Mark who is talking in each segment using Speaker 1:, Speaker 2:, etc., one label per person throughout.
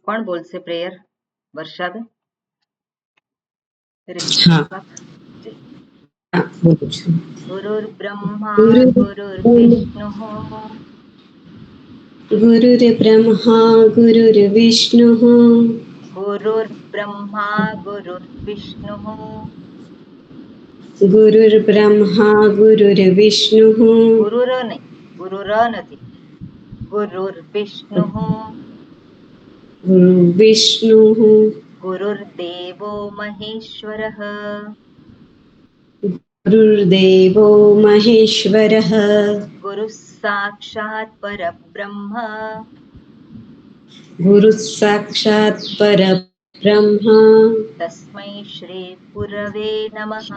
Speaker 1: કોણ બોલશે પ્રેયર? વર્ષાબેન?
Speaker 2: હા, બોલું છું.
Speaker 1: ગુરુર્બ્રહ્મા ગુરુર્વિષ્ણુઃ
Speaker 2: ગુરુર્બ્રહ્મા ગુરુર્વિષ્ણુઃ
Speaker 1: ગુરુર્બ્રહ્મા ગુરુર્વિષ્ણુઃ
Speaker 2: ગુરુર્બ્રહ્મા ગુરુર્વિષ્ણુઃ
Speaker 1: ગુરુર નહીં, ગુરુર નથી, ગુરુર્વિષ્ણુઃ
Speaker 2: વિષ્ણુઃ
Speaker 1: ગુરુર્દેવો મહેશ્વરઃ
Speaker 2: ગુરુર્દેવો મહેશ્વરઃ
Speaker 1: ગુરુः સાક્ષાત પરબ્રહ્મ
Speaker 2: ગુરુः સાક્ષાત પરબ્રહ્મ
Speaker 1: તસ્મૈ શ્રી ગુરવે નમઃ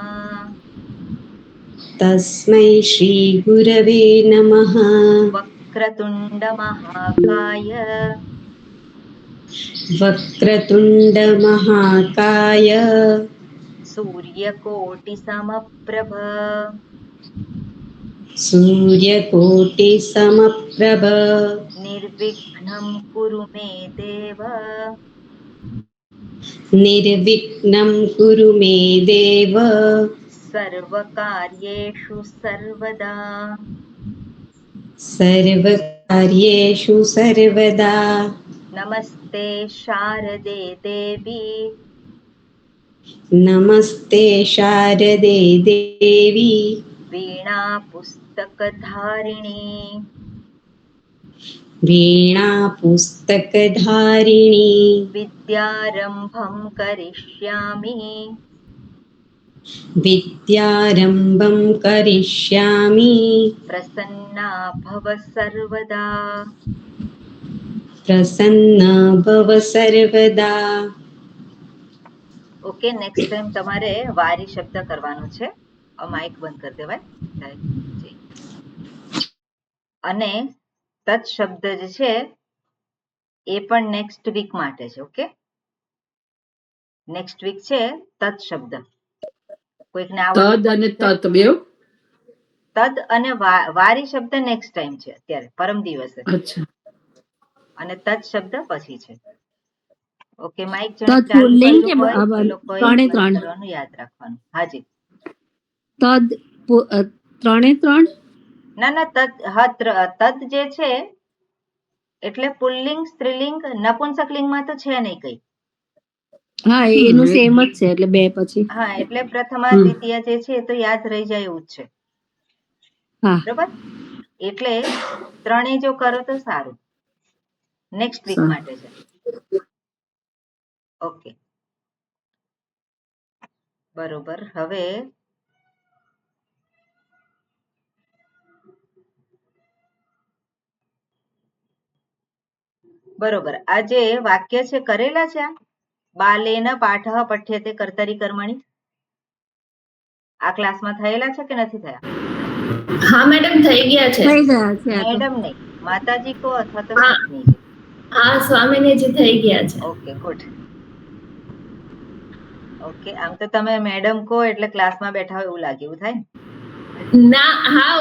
Speaker 2: તસ્મૈ શ્રી ગુરવે નમઃ
Speaker 1: વક્રતુંડ મહાકાય
Speaker 2: વક્રતુંડ મહાકાય
Speaker 1: સૂર્યકોટિ સમપ્રભ
Speaker 2: સૂર્યકોટિ સમપ્રભ
Speaker 1: નિર્વિઘ્નં કુરુ મે દેવ
Speaker 2: નિર્વિઘ્नं કુરુ મે દેવ
Speaker 1: સર્વકાર્યેષુ સર્વદા
Speaker 2: સર્વકાર્યેષુ સર્વદા
Speaker 1: નમસ્તે શારદે દેવી
Speaker 2: નમસ્તે શારદે દેવી
Speaker 1: વીણા પુસ્તકધારિણી
Speaker 2: વીણા પુસ્તકધારિણી
Speaker 1: વિદ્યારંભં કરિષ્યામિ
Speaker 2: વિદ્યારંભં કરિષ્યામિ
Speaker 1: પ્રસન્ના ભવ સર્વદા
Speaker 2: પ્રસન્ન ભવ સર્વદા.
Speaker 1: ઓકે, નેક્સ્ટ ટાઈમ તમારે વારી શબ્દ કરવાનો છે. માઇક બંધ કરી દેવાય. અને તત શબ્દ જે છે એ પણ નેક્સ્ટ વીક માટે છે. ઓકે, નેક્સ્ટ વીક છે તત શબ્દ. કોઈકને
Speaker 3: તદ અને તત બેવ?
Speaker 1: તદ અને વારી શબ્દ નેક્સ્ટ ટાઈમ છે, અત્યારે પરમ દિવસે.
Speaker 3: અચ્છા.
Speaker 1: અને તત શબ્દ પછી છે. ઓકે, માઇક
Speaker 3: તદ
Speaker 1: ચાલુ
Speaker 3: પુલ્લિંગ
Speaker 1: કર્યું
Speaker 3: કે
Speaker 1: હોય એ લોકોએ
Speaker 3: ત્રણે
Speaker 1: બંધ
Speaker 3: ત્રણ?
Speaker 1: કરવાનું યાદ રાખવાનું. હાજી.
Speaker 3: તદ ત્રણે ત્રણ?
Speaker 1: ના ના, તદ જે છે એટલે પુલ્લિંગ, સ્ત્રીલિંગ, નપુંસકલિંગમાં તો છે નહીં કઈ.
Speaker 3: હા, એનું સેમ જ છે, એટલે બે પછી.
Speaker 1: હા, એટલે પ્રથમા દ્વિતીય જે છે એ તો યાદ રહી જાય એવું જ છે.
Speaker 3: હા,
Speaker 1: બરોબર. એટલે ત્રણેય જો કરો તો સારું. નેક્સ્ટ વીક માટે છે. ઓકે, બરોબર. હવે બરોબર, આ જે વાક્ય છે કરેલા છે, આ બાલેન પાઠ પઠ્યતે કર્તરી કર્મણી, આ ક્લાસમાં થયેલા છે કે નથી થયા?
Speaker 4: હા મેડમ, થઈ ગયા છે.
Speaker 3: થઈ ગયા છે.
Speaker 1: મેડમ નહીં, માતાજી કો અથવા તો સ્વામીજી.
Speaker 4: હા, સ્વામીજી થઈ ગયા છે.
Speaker 1: Okay, good. ઓકે, આમ તો તમે મેડમ કો એટલે ક્લાસમાં બેઠા હોય એવું લાગે, એવું થાય
Speaker 4: ના? હા,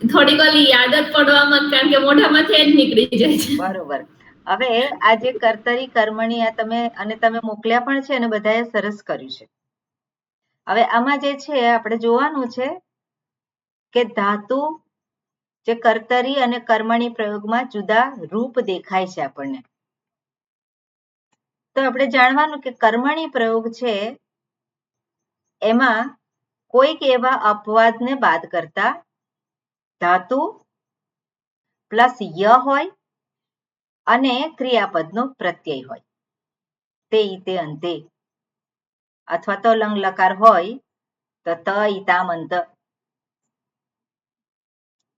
Speaker 4: થોડીક ઓલી યાદ જ પડવામાં, કારણ કે મોઢામાંથી જ નીકળી જાય છે.
Speaker 1: બરોબર. હવે આ જે કર્તરી કર્મણી આ તમે મોકલ્યા પણ છે અને બધાએ સરસ કર્યું છે. હવે આમાં જે છે આપણે જોવાનું છે કે ધાતુ જે કર્તરી અને કર્મણી પ્રયોગમાં જુદા રૂપ દેખાય છે આપણને. તો આપણે જાણવાનું કે કર્મણી પ્રયોગ છે એમાં કોઈક એવા અપવાદને બાદ કરતા ધાતુ પ્લસ ય હોય અને ક્રિયાપદનો પ્રત્યય હોય. તે ઈતે અંતે, અથવા તો લંગ લકાર હોય તો ત ઈતામ અંત.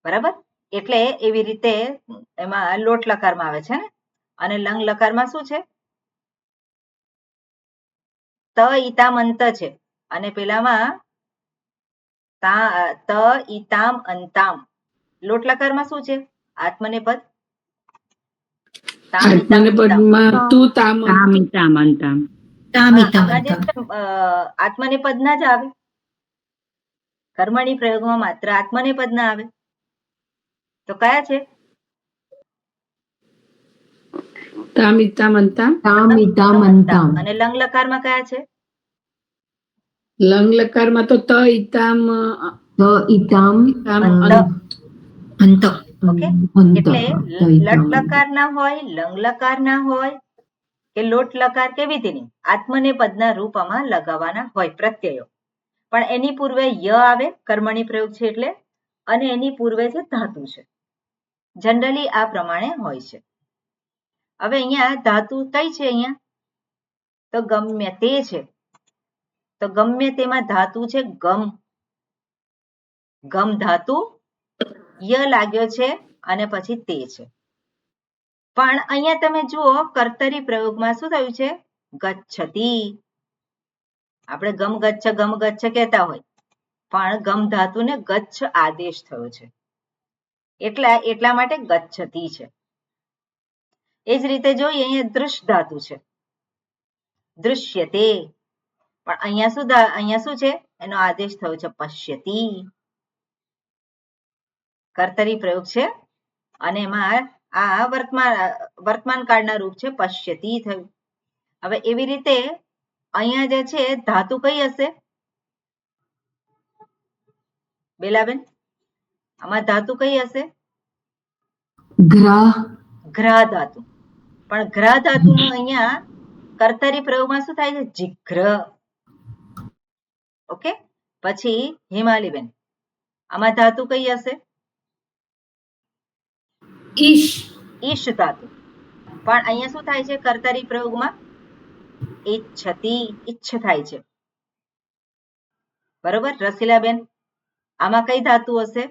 Speaker 1: બરાબર. એટલે એવી રીતે એમાં લોટ લકારમાં આવે છે ને, અને લંગ લકારમાં શું છે? ત ઈતામ અંત છે. અને પેલામાં ત ઈતામ અંતામ. લોટ લકારમાં શું છે? આત્મનેપદ.
Speaker 3: આત્મનેપદમાં તું તામ તામ અંતામ.
Speaker 1: આમાં જે આત્મનેપદ ના જ આવે. કર્મણી પ્રયોગમાં માત્ર આત્મનેપદ ના આવે. તો કયા છે?
Speaker 3: તામિતામંતા
Speaker 2: તામિતામંતામ
Speaker 1: અને લંગ લકારમાં કયા છે?
Speaker 3: લંગ લકારમાં તો ત ઇતામ
Speaker 2: ત ઇતામ
Speaker 1: અંત.
Speaker 2: અંત
Speaker 1: ઓકે,
Speaker 2: અંત
Speaker 1: એટલે
Speaker 2: ત ઇતામ
Speaker 1: લટ લકાર ના હોય, લંગ લકાર ના હોય કે લોટ લકાર કે વિધિની આત્મનેપદના રૂપમાં લગાવવાના હોય પ્રત્યયો, પણ એની પૂર્વે ય આવે, કર્મણી પ્રયોગ છે એટલે, અને એની પૂર્વે છે ધાતુ છે. જનરલી આ પ્રમાણે હોય છે. હવે અહીંયા ધાતુ કઈ છે? અહીંયા તો ગમ્ય તે છે. તો ગમ્ય તેમાં ધાતુ છે ગમ. ગમ ધાતુ, ય લાગ્યો છે અને પછી તે છે. પણ અહીંયા તમે જુઓ કર્તરી પ્રયોગમાં શું થયું છે? ગચ્છતિ. આપણે ગમ ગચ્છ કહેતા હોય, પણ ગમ ધાતુને ગચ્છ આદેશ થયો છે, એટલા માટે ગચ્છતિ છે. એ જ રીતે જોઈએ અહીંયા દૃશ ધાતુ છે, દૃશ્યતે, પણ અહીંયા શું છે? એનો આદેશ થયો છે પશ્યતિ. કર્તરી પ્રયોગ છે અને એમાં આ વર્તમાન કાળના રૂપ છે, પશ્યતિ થયું. હવે એવી રીતે અહીંયા જે છે ધાતુ કઈ હશે? બેલાબેન, આમાં ધાતુ કઈ હશે? ઘ્રા ધાતુ. પણ ઘ્રા ધાતુનું અહીંયા કર્તરી પ્રયોગમાં શું થાય છે? જીઘ્ર. ઓકે, પછી હિમાલીબેન, આમાં ધાતુ કઈ હશે? ઈશ ધાતુ. પણ અહીંયા શું થાય છે કર્તરી પ્રયોગમાં? ઈચ્છતિ, ઈચ્છ થાય છે. બરોબર રસીલાબેન, આમાં કઈ ધાતુ હશે?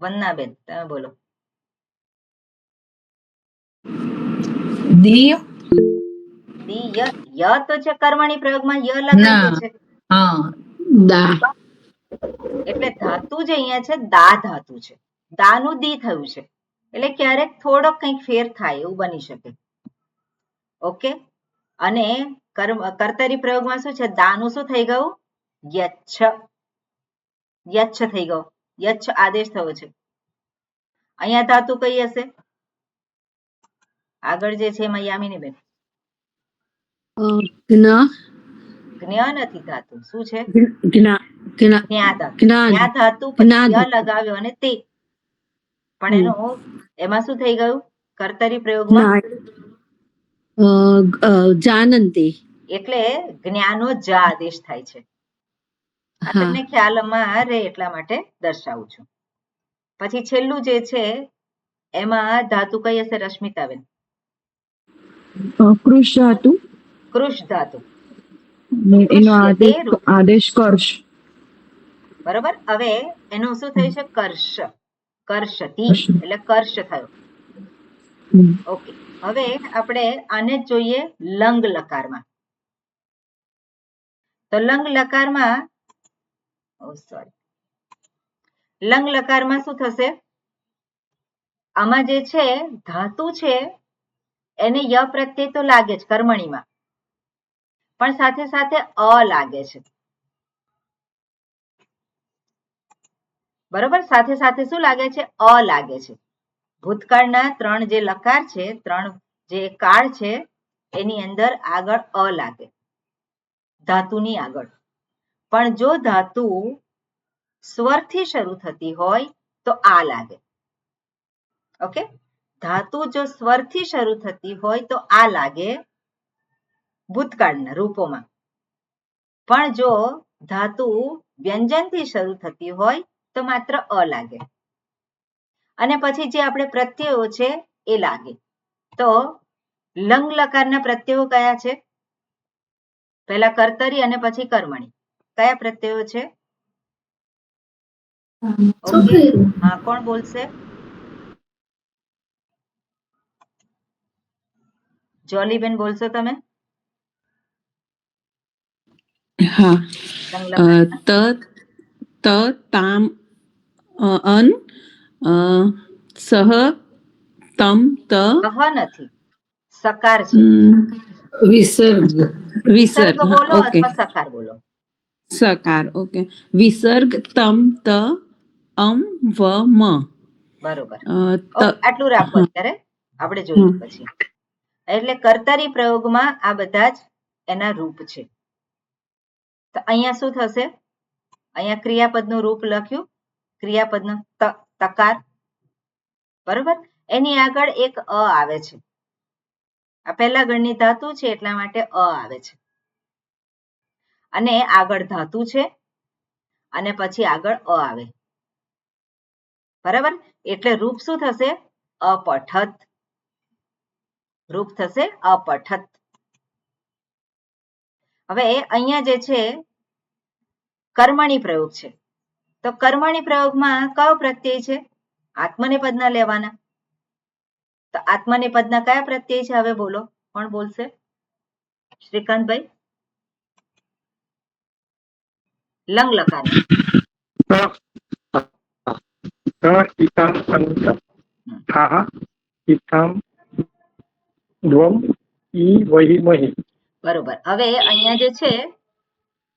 Speaker 1: વંદનાબેન તમે બોલો.
Speaker 5: દિય.
Speaker 1: ય તો છે કર્મણી પ્રયોગમાં ય લગાવ્યો છે.
Speaker 5: હા,
Speaker 3: દા.
Speaker 1: એટલે ધાતુ જે અહીંયા છે દા ધાતુ છે. દાનું દી થયું છે, એટલે ક્યારેક થોડો કંઈક ફેર થાય એવું બની શકે. ઓકે, અને કર્તરી પ્રયોગમાં શું છે? દાનું શું થઈ ગયું? યચ્છ. યચ્છ થઈ ગયો, યચ્છ આદેશ થયો છે. અહીંયા ધાતુ કઈ હશે? આગળ જે છે એમાં યામિનીબેન, જ્ઞ નથી ધાતુ, શું છે? જ્ઞા ધાતુ પછી ય લગાવ્યો અને તે, પણ એમાં શું થઈ ગયું કર્તરી પ્રયોગમાં?
Speaker 3: જાનંતી.
Speaker 1: એટલે જ્ઞાનો જ આદેશ થાય છે. આ તમને ખ્યાલમાં રહે એટલા માટે દર્શાવું છું. પછી છેલ્લું જે છે એમાં ધાતુ કઈ હશે રશ્મિતાબેન?
Speaker 5: કૃષ ધાતુ.
Speaker 1: કૃષ ધાતુ.
Speaker 5: એનો આદેશ કર્ષ.
Speaker 1: બરોબર. હવે એનું શું થયું છે? કર્ષ. કર્ષતિ એટલે કર્ષ થયો. ઓકે, હવે આપણે આને જોઈએ લંગ લકારમાં. તો લંગ લકારમાં લંગ લકારમાં શું થશે? આમાં જે છે ધાતુ છે એને ય પ્રત્યય તો લાગે જ કર્મણીમાં, પણ સાથે સાથે અ લાગે છે. બરોબર, સાથે સાથે શું લાગે છે? અ લાગે છે. ભૂતકાળના 3 જે લકાર છે, 3 જે કાળ છે એની અંદર આગળ અ લાગે ધાતુની આગળ. પણ જો ધાતુ સ્વરથી શરૂ થતી હોય તો આ લાગે. ઓકે, ધાતુ જો સ્વરથી શરૂ થતી હોય તો આ લાગે ભૂતકાળના રૂપોમાં. પણ જો ધાતુ વ્યંજનથી શરૂ થતી હોય તો માત્ર અ લાગે. અને પછી જે આપણે પ્રત્યયો છે એ લાગે. તો લંગ લકારના પ્રત્યયો કયા છે? પહેલા કર્તરી અને પછી કર્મણી. કયા પ્રત્યયો છે? ઓકે, હા, કોણ બોલશે? જોલીબેન બોલશો તમે?
Speaker 2: હા, ત તામ અન સહ તમ ત
Speaker 1: કહ નથી, સકાર છે. વિસર્ગ બોલો
Speaker 2: ઓકે,
Speaker 1: અથવા સકાર બોલો.
Speaker 2: સકાર. ઓકે, વિસર્ગ તમ ત અમ વ મ.
Speaker 1: બરોબર.
Speaker 2: ત
Speaker 1: આટલું રાખો અત્યારે, આપણે જોઈએ પછી. એટલે કર્તારી પ્રયોગમાં આ બધા જ એના રૂપ છે. તો અહીંયા શું થશે? અહીંયા ક્રિયાપદનું રૂપ લખ્યું, ક્રિયાપદનો તકાર, બરોબર. એની આગળ એક અ આવે છે. આ પહેલા ગણની ધાતુ છે એટલા માટે અ આવે છે, અને આગળ ધાતુ છે અને પછી આગળ અ આવે, બરાબર. એટલે રૂપ શું થશે? અપઠત. રૂપ થશે અપઠત. હવે અહીંયા જે છે કર્મણી પ્રયોગ છે, તો કર્મણી પ્રયોગમાં કયો પ્રત્યય છે? આત્મનેપદના લેવાના. તો આત્મનેપદના કયા પ્રત્યય છે? હવે બોલો, કોણ બોલશે? શ્રીકાંતભાઈ. લંગ લકાર. બરોબર. હવે અહીંયા જે છે,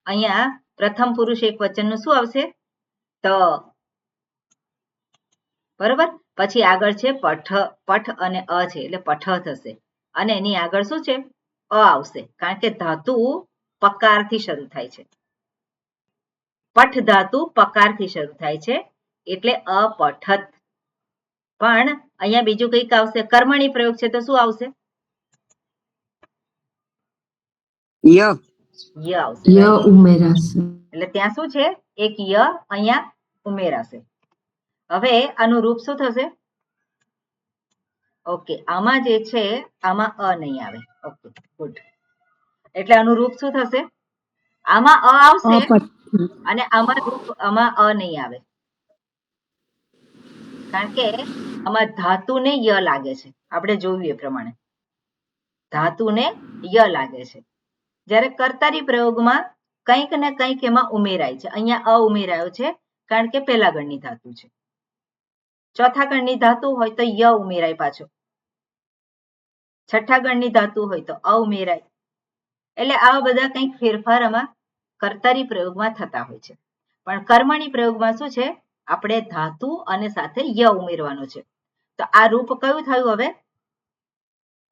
Speaker 1: અહીંયા પ્રથમ પુરુષ એક વચનનું શું આવશે? ત. બરોબર. પછી આગળ છે પઠ અને અ છે એટલે પઠ થશે, અને એની આગળ શું છે? અ આવશે, કારણ કે ધાતુ પકારથી શરૂ થાય છે. પઠ ધાતુ પકારથી શરૂ થાય છે એટલે અપઠત. પણ અહીંયા બીજું કંઈક આવશે. કર્મણી પ્રયોગ છે તો શું આવશે?
Speaker 3: ય
Speaker 1: આવશે.
Speaker 3: ય ઉમેરાશે.
Speaker 1: એટલે ત્યાં શું છે? એક ય અહીંયા ઉમેરાશે. હવે આનું રૂપ શું થશે? ઓકે, આમાં જે છે આમાં અ નહીં આવે. Okay, good. એટલે આનું રૂપ શું થશે? આમાં અ આવશે અને આમાં અ નહીં આવે, કારણ કે આમાં ધાતુને ય લાગે છે. આપણે જોયું એ પ્રમાણે ધાતુને ય લાગે છે, જ્યારે કર્તારી પ્રયોગમાં કંઈક ને કંઈક એમાં ઉમેરાય છે. અહીંયા અ ઉમેરાયો છે કારણ કે પહેલા ગણની ધાતુ છે. ચોથા ગણની ધાતુ હોય તો ય ઉમેરાય પાછો. છઠ્ઠા ગણની ધાતુ હોય તો અ ઉમેરાય. એટલે આવા બધા કંઈક ફેરફાર આમાં કર્તારી પ્રયોગમાં થતા હોય છે. પણ કર્મણી પ્રયોગમાં શું છે? આપણે ધાતુ અને સાથે ય ઉમેરવાનું છે. તો આ રૂપ કયું થયું? હવે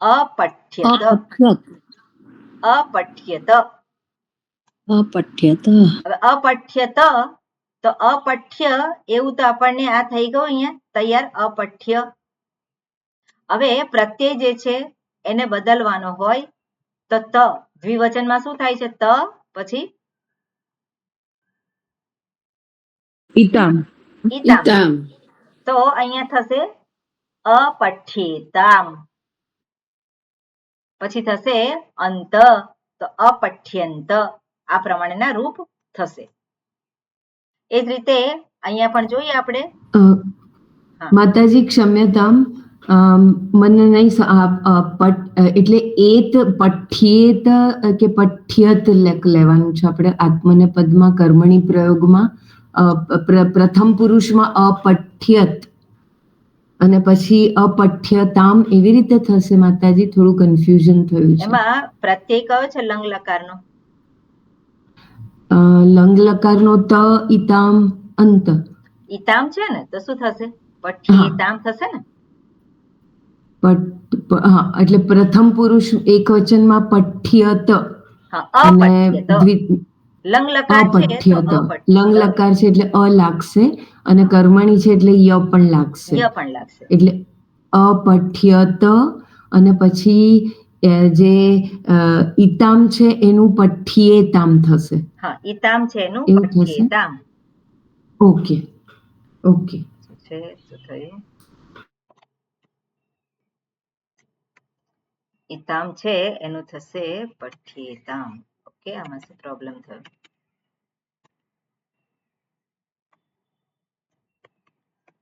Speaker 1: અપઠ્યત. અપઠ્યત.
Speaker 3: અપઠ્યત.
Speaker 1: હવે અપઠ્યત, તો અપઠ્ય એવું તો આપણને આ થઈ ગયું અહીંયા તૈયાર, અપઠ્ય. હવે પ્રત્યય જે છે એને બદલવાનો હોય તો ત દ્વિવચનમાં શું થાય છે? ત પછી
Speaker 5: ઈતામ.
Speaker 1: ઈતામ. તો અહીંયા થશે અપઠ્યેતામ. પછી થશે અંત, તો અપઠ્યંત. આ પ્રમાણેના રૂપ થશે. એ જ રીતે અહીંયા પણ જોઈએ આપણે.
Speaker 5: માતાજી ક્ષમ્યતામ, મને નહીં એટલે એત પઠ્યેત કે પઠ્યત લેવાનું છે આપણે આત્મને પદમાં. કર્મણી પ્રયોગમાં પ્રથમ પુરુષમાં અપઠ્યત અને પછી અપઠ્યતામ એવી રીતે થશે. માતાજી થોડું કન્ફ્યુઝન થયું છે.
Speaker 1: એમાં પ્રત્યય કયો છે? લંગ લકારનો.
Speaker 5: લંગ લકારનો ત ઈતામ અંત.
Speaker 1: ઈતામ છે ને, તો શું થશે? પઠ્યેતામ થશે ને.
Speaker 5: એટલે પ્રથમ પુરુષ એક વચનમાં પઠ્યત અને
Speaker 1: લંગ લકાર છે તો અપઠ્યત.
Speaker 5: લંગ લકાર છે એટલે અ લાગશે, અને કર્મણી છે એટલે ય પણ લાગશે. એટલે અપઠ્યત, અને પછી જે ઈતામ છે એનું પઠ્યેતામ થશે.
Speaker 1: હા, ઈતામ છે એનું
Speaker 5: એવું થશે.
Speaker 1: પઠ્યેતામ.
Speaker 5: Okay okay.
Speaker 1: શું થયું? ઈતામ છે એનું થશે પઠ્યેતામ. ઓકે, આમાં શું પ્રોબ્લેમ થયો?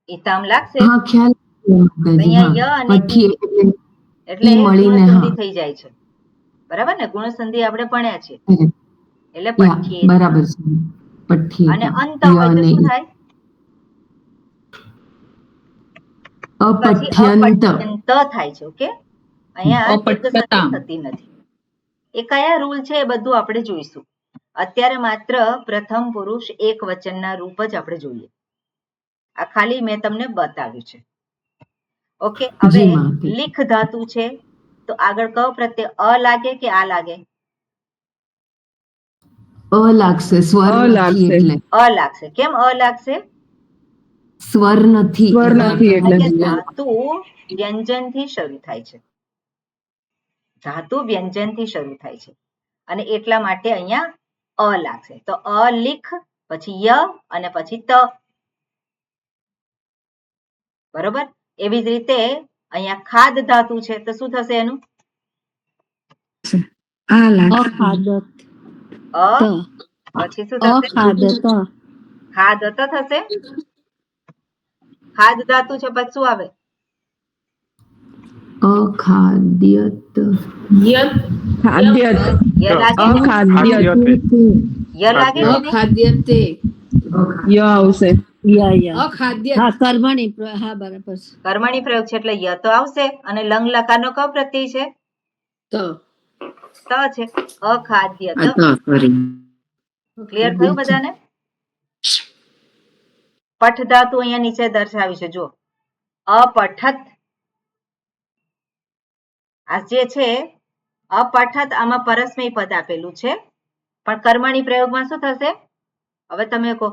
Speaker 1: ઈતામ લાગશે.
Speaker 5: હા, ખ્યાલ.
Speaker 1: અહીંયા ય અને એટલે ગુણસંધિ થઈ જાય છે, બરાબર ને? ગુણસંધિ આપણે ભણ્યા છે એટલે પઠ્યેતામ.
Speaker 5: બરાબર છે.
Speaker 1: અને અંત હોય તો શું થાય?
Speaker 5: અપઠ્યંત
Speaker 1: થાય છે. ઓકે, અહીંયા દીર્ઘ થતી નથી. એ કયા રૂલ છે એ બધું આપણે જોઈશું. અત્યારે માત્ર પ્રથમ પુરુષ એક વચનના રૂપ જ આપણે જોઈએ. આ ખાલી મેં તમને બતાવ્યું છે. ઓકે, હવે
Speaker 5: જી માં.
Speaker 1: લીખ ધાતુ છે તો આગળ કયો પ્રત્યય અ લાગે કે આ લાગે?
Speaker 5: લાગશે, સ્વર
Speaker 2: અ
Speaker 5: નથી
Speaker 2: લાગશે.
Speaker 5: એટલે.
Speaker 1: અ લાગશે. કેમ અ લાગશે?
Speaker 5: સ્વર નથી
Speaker 2: સ્વર નથી એટલે.
Speaker 1: કારણ કે ધાતુ વ્યંજનથી શરૂ થાય છે. ધાતુ વ્યંજનથી શરૂ થાય છે અને એટલા માટે અહીંયા અ લાગશે. તો અ લીખ, પછી ય અને પછી ત. બરોબર. એવી જ રીતે અહીંયા ખાદ ધાતુ છે તો શું થશે એનું?
Speaker 3: આ લાગશે. અખાદત.
Speaker 1: અ પછી શું થશે?
Speaker 3: અખાદત.
Speaker 1: ખાદ ત થશે. ખાદ ધાતુ છે પછી શું આવે?
Speaker 5: અખાદ્યત.
Speaker 4: યત
Speaker 2: ખાદ્ય
Speaker 1: ય લાગે?
Speaker 2: અખાદ્ય
Speaker 1: ય લાગે કે નહીં?
Speaker 3: અખાદ્યતે.
Speaker 2: ય આવશે.
Speaker 3: અખાદ્ય. હા, કર્મણી હા, બરાબર છે.
Speaker 1: કર્મણી પ્રયોગ છે એટલે ય તો આવશે અને લંગ લકારનો કયો પ્રત્યય છે? ત છે. અખાદ્ય ત. ક્લિયર થયું બધાને? પઠ ધાતુ અહીંયા નીચે દર્શાવી છે. જો અપઠત, આ જે છે અપઠત, આમાં પરસ્મય પદ આપેલું છે પણ કર્મણી પ્રયોગમાં શું થશે? હવે તમે કહો,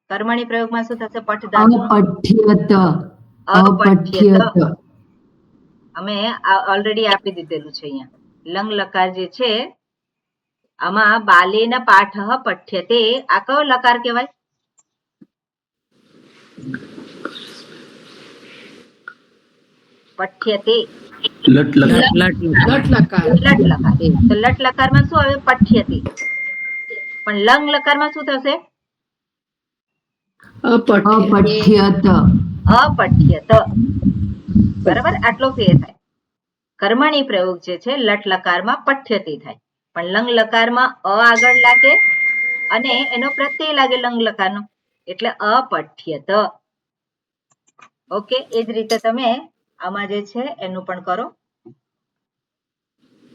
Speaker 1: કર્મણી પ્રયોગમાં શું થશે? પઠ ધાતુ
Speaker 5: અપઠ્યત.
Speaker 1: અપઠ્યત. અમે ઓલરેડી આપી દીધેલું છે અહીંયા. લંગ લકાર જે છે આમાં બાલેન પાઠ પઠ્યતે, આ કયો લકાર કહેવાય? પઠ્યતે.
Speaker 3: લટ લકાર.
Speaker 1: લટ લકાર. તો લટ લકારમાં શું આવે? પઠ્યતે. પણ લંગ લકારમાં શું થશે?
Speaker 5: અપઠ્યત.
Speaker 1: અપઠ્યત. બરાબર, આટલો ફેર થાય. કર્મણી પ્રયોગ જે છે લટ લકારમાં પઠ્યતે થાય, પણ લંગ લકારમાં અ આગળ લાગે અને એનો પ્રત્યય લાગે લંગ લકારનો, એટલે અપઠ્યત. ઓકે, એ જ રીતે તમે આમાં જે છે એનું પણ કરો.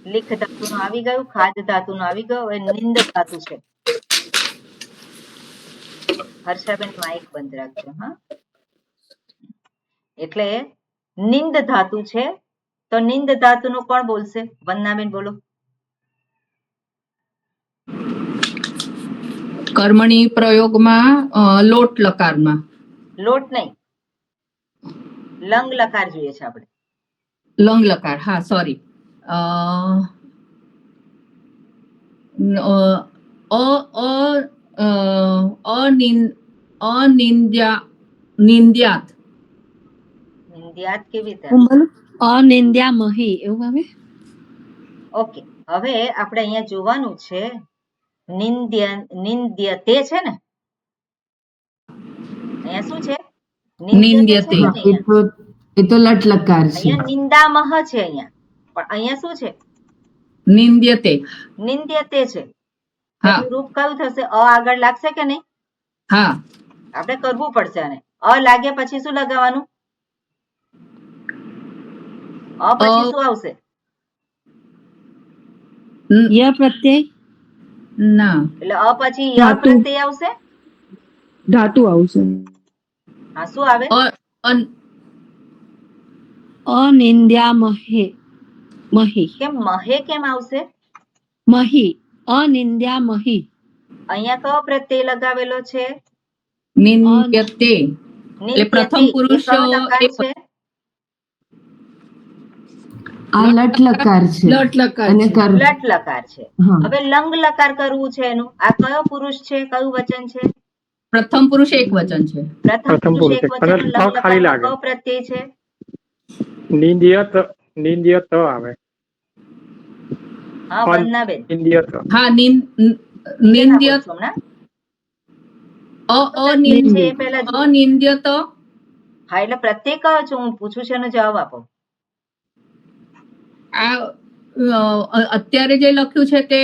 Speaker 1: લીખ ધાતુનું આવી ગયું, ખાદ ધાતુનું આવી ગયું, હવે નિંદ ધાતુ છે. હર્ષાબેન માઇક બંધ રાખજો. હા, એટલે નિંદ ધાતુ છે તો નિંદ ધાતુનું કોણ બોલશે? વંદનાબેન બોલો.
Speaker 6: કર્મણી પ્રયોગમાં લોટ લકારમાં.
Speaker 1: લોટ નહીં, લંગ લકાર જોઈએ છે આપણે.
Speaker 6: લંગ લકાર, હા, સોરી. નિંદ્યાત.
Speaker 1: નિંદ્યાત કેવી રીતે?
Speaker 3: અનિંદ્યામહી એવું આવે.
Speaker 1: ઓકે, હવે આપણે અહીંયા જોવાનું છે નિંદ્યતે છે ને, અહીંયા શું છે? નિંદ્યતે છે ને અહીંયા.
Speaker 5: એ તો લટ લકાર છે.
Speaker 1: અહીંયા નિંદામહ છે અહીંયા, પણ અહીંયા શું છે?
Speaker 6: નિંદ્યતે.
Speaker 1: નિંદ્યતે છે.
Speaker 6: હા.
Speaker 1: એનું રૂપ કયું થશે? અ આગળ લાગશે કે નહીં?
Speaker 6: હા.
Speaker 1: આપણે કરવું પડશે આને. અ લાગે પછી શું લગાવવાનું? અ પછી શું આવશે?
Speaker 3: ય પ્રત્યય.
Speaker 6: ના.
Speaker 1: એટલે અ પછી ય પ્રત્યય આવશે.
Speaker 2: ધાતુ આવશે.
Speaker 1: હા, શું આવે?
Speaker 3: અનિંદ્યામહે. મહી.
Speaker 1: કેમ મહે કેમ આવશે?
Speaker 3: મહી. અનિંદ્યામહી.
Speaker 1: અહીંયા કયો પ્રત્યય લગાવેલો છે?
Speaker 6: નિંદ્યતે. એટલે પ્રથમ
Speaker 1: નિંદ્યતે.
Speaker 6: પુરુષ
Speaker 1: એ કયો લકાર છે?
Speaker 5: આ લટ લકાર છે. અને
Speaker 1: લટ લકાર છે. હવે લંગ લકાર કરવું છે એનું. આ કયો પુરુષ છે? કયું વચન છે?
Speaker 6: પ્રથમ પુરુષ એક વચન છે.
Speaker 1: પ્રથમ પુરુષ એક વચન. લંગ લકારમાં કયો પ્રત્યય છે?
Speaker 7: નિંદ્યત આવે.
Speaker 1: હા, વંદનાબેન.
Speaker 6: હા, નિંદ્યત. અનિંદ્યત.
Speaker 1: હા, એટલે પ્રત્યય કયો છે? હું પૂછું છું એનો જવાબ આપો.
Speaker 6: આ અત્યારે જે લખ્યું છે તે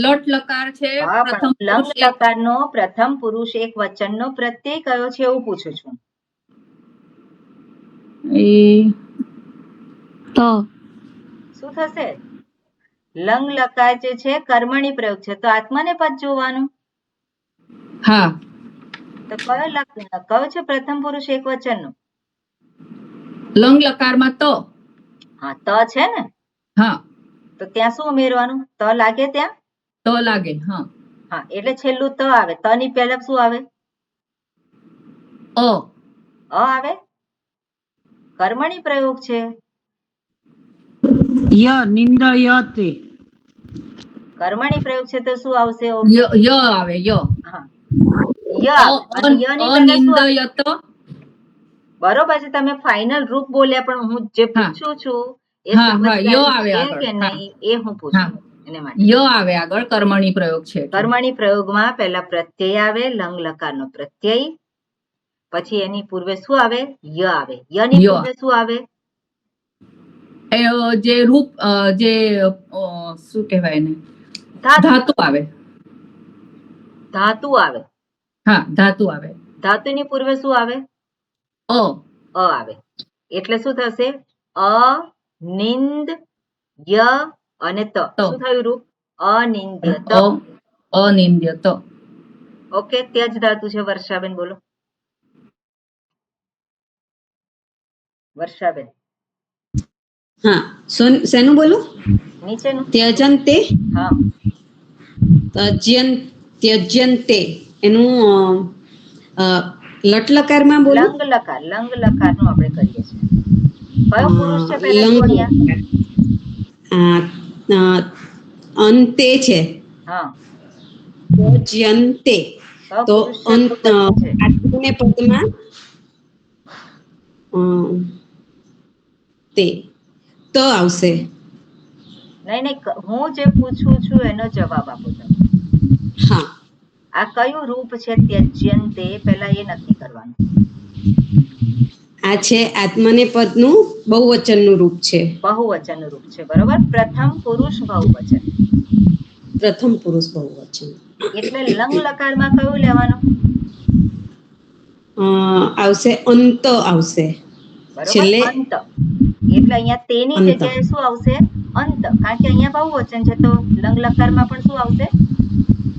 Speaker 6: લટ લકાર છે.
Speaker 1: હા, પણ લંગ લકારનો પ્રથમ પુરુષ એક વચનનો પ્રત્યય કયો છે એવું પૂછું છું. શું થશે? લંગ લકાર જે છે કર્મણી પ્રયોગ છે તો આત્મને પદ જોવાનું.
Speaker 6: હા.
Speaker 1: તો કયો છે પ્રથમ પુરુષ એક વચનનો?
Speaker 6: લંગ લકારમાં ત.
Speaker 1: હા, ત છે ને,
Speaker 6: હા,
Speaker 1: તો ત્યાં શું ઉમેરવાનું? ત લાગે ત્યાં?
Speaker 6: ત લાગે. હા,
Speaker 1: હા, એટલે છેલ્લું ત આવે. ત ની પહેલા શું આવે?
Speaker 6: અ.
Speaker 1: આવે. કર્મણી પ્રયોગ છે.
Speaker 2: નિંદયતે.
Speaker 1: કર્મણી પ્રયોગ છે તો શું આવશે?
Speaker 6: ય આવે. ય.
Speaker 1: હા, ય આવે. અને ય ની પહેલા શું આવે?
Speaker 6: અનિંદયત.
Speaker 1: બરોબર છે, તમે ફાઇનલ રૂપ બોલ્યા, પણ હું જે પૂછું છું એ
Speaker 6: હા, ય
Speaker 1: સમજદારી
Speaker 6: આવે
Speaker 1: છે
Speaker 6: આગળ.
Speaker 1: કે
Speaker 6: હા,
Speaker 1: નહીં એ હું પૂછું
Speaker 6: હા,
Speaker 1: એને માટે.
Speaker 6: ય આવે આગળ. કર્મણી પ્રયોગ છે એટલે.
Speaker 1: કર્મણી પ્રયોગમાં પહેલા પ્રત્યય આવે, લંગ લકારનો પ્રત્યય. પછી એની પૂર્વે શું આવે? ય આવે. ય ની
Speaker 6: ય.
Speaker 1: પૂર્વે શું આવે?
Speaker 6: જે રૂપ જે શું કહેવાય ને, ધાતુ આવે.
Speaker 1: ધાતુ આવે.
Speaker 6: હા, ધાતુ આવે.
Speaker 1: ધાતુની પૂર્વે શું આવે?
Speaker 6: અ.
Speaker 1: આવે. એટલે શું થશે? અ, નિંદ, ય અને ત. શું થયું રૂપ? અનિંદ્ય ત.
Speaker 6: અનિંદ્ય ત.
Speaker 1: ઓકે, તે જ ધાતુ છે. વર્ષાબેન બોલો. વર્ષાબેન.
Speaker 3: હા, શેનું બોલું?
Speaker 1: નીચેનું.
Speaker 3: ત્યજંતે.
Speaker 1: હા,
Speaker 3: ત્યજ્યંતે એનું લટલકારમાં બોલું?
Speaker 1: લંગ લકાર નું આપણે કરીએ છીએ. કયો પુરુષ છે પહેલા જુઓ અહીંયા?
Speaker 3: અંતે છે.
Speaker 1: હા,
Speaker 3: ત્યજ્યંતે.
Speaker 1: કયો
Speaker 3: તો
Speaker 1: પુરુષ છે? બહુવચન છે.
Speaker 3: આત્મને પદમાં તે ત આવશે.
Speaker 1: નહીં, હું જે પૂછું છું એનો જવાબ આપો તમે.
Speaker 3: હા,
Speaker 1: આ કયું રૂપ છે? ત્યજ્યંતે. પહેલા એ નક્કી કરવાનું.
Speaker 3: આ છે આત્મને પદનું બહુવચનનું રૂપ છે.
Speaker 1: બહુવચન રૂપ છે. બરોબર. પ્રથમ પુરુષ બહુવચન.
Speaker 3: પ્રથમ પુરુષ બહુવચન.
Speaker 1: એટલે લંગ લકારમાં કયું લેવાનું?
Speaker 3: આવશે અંત આવશે.
Speaker 1: બરોબર,
Speaker 3: છેલ્લે
Speaker 1: અંત. એટલે અહીંયા તેની
Speaker 3: અંત.
Speaker 1: જગ્યાએ શું આવશે? અંત. કારણ કે અહીંયા બહુવચન છે તો લંગ લકારમાં પણ શું આવશે?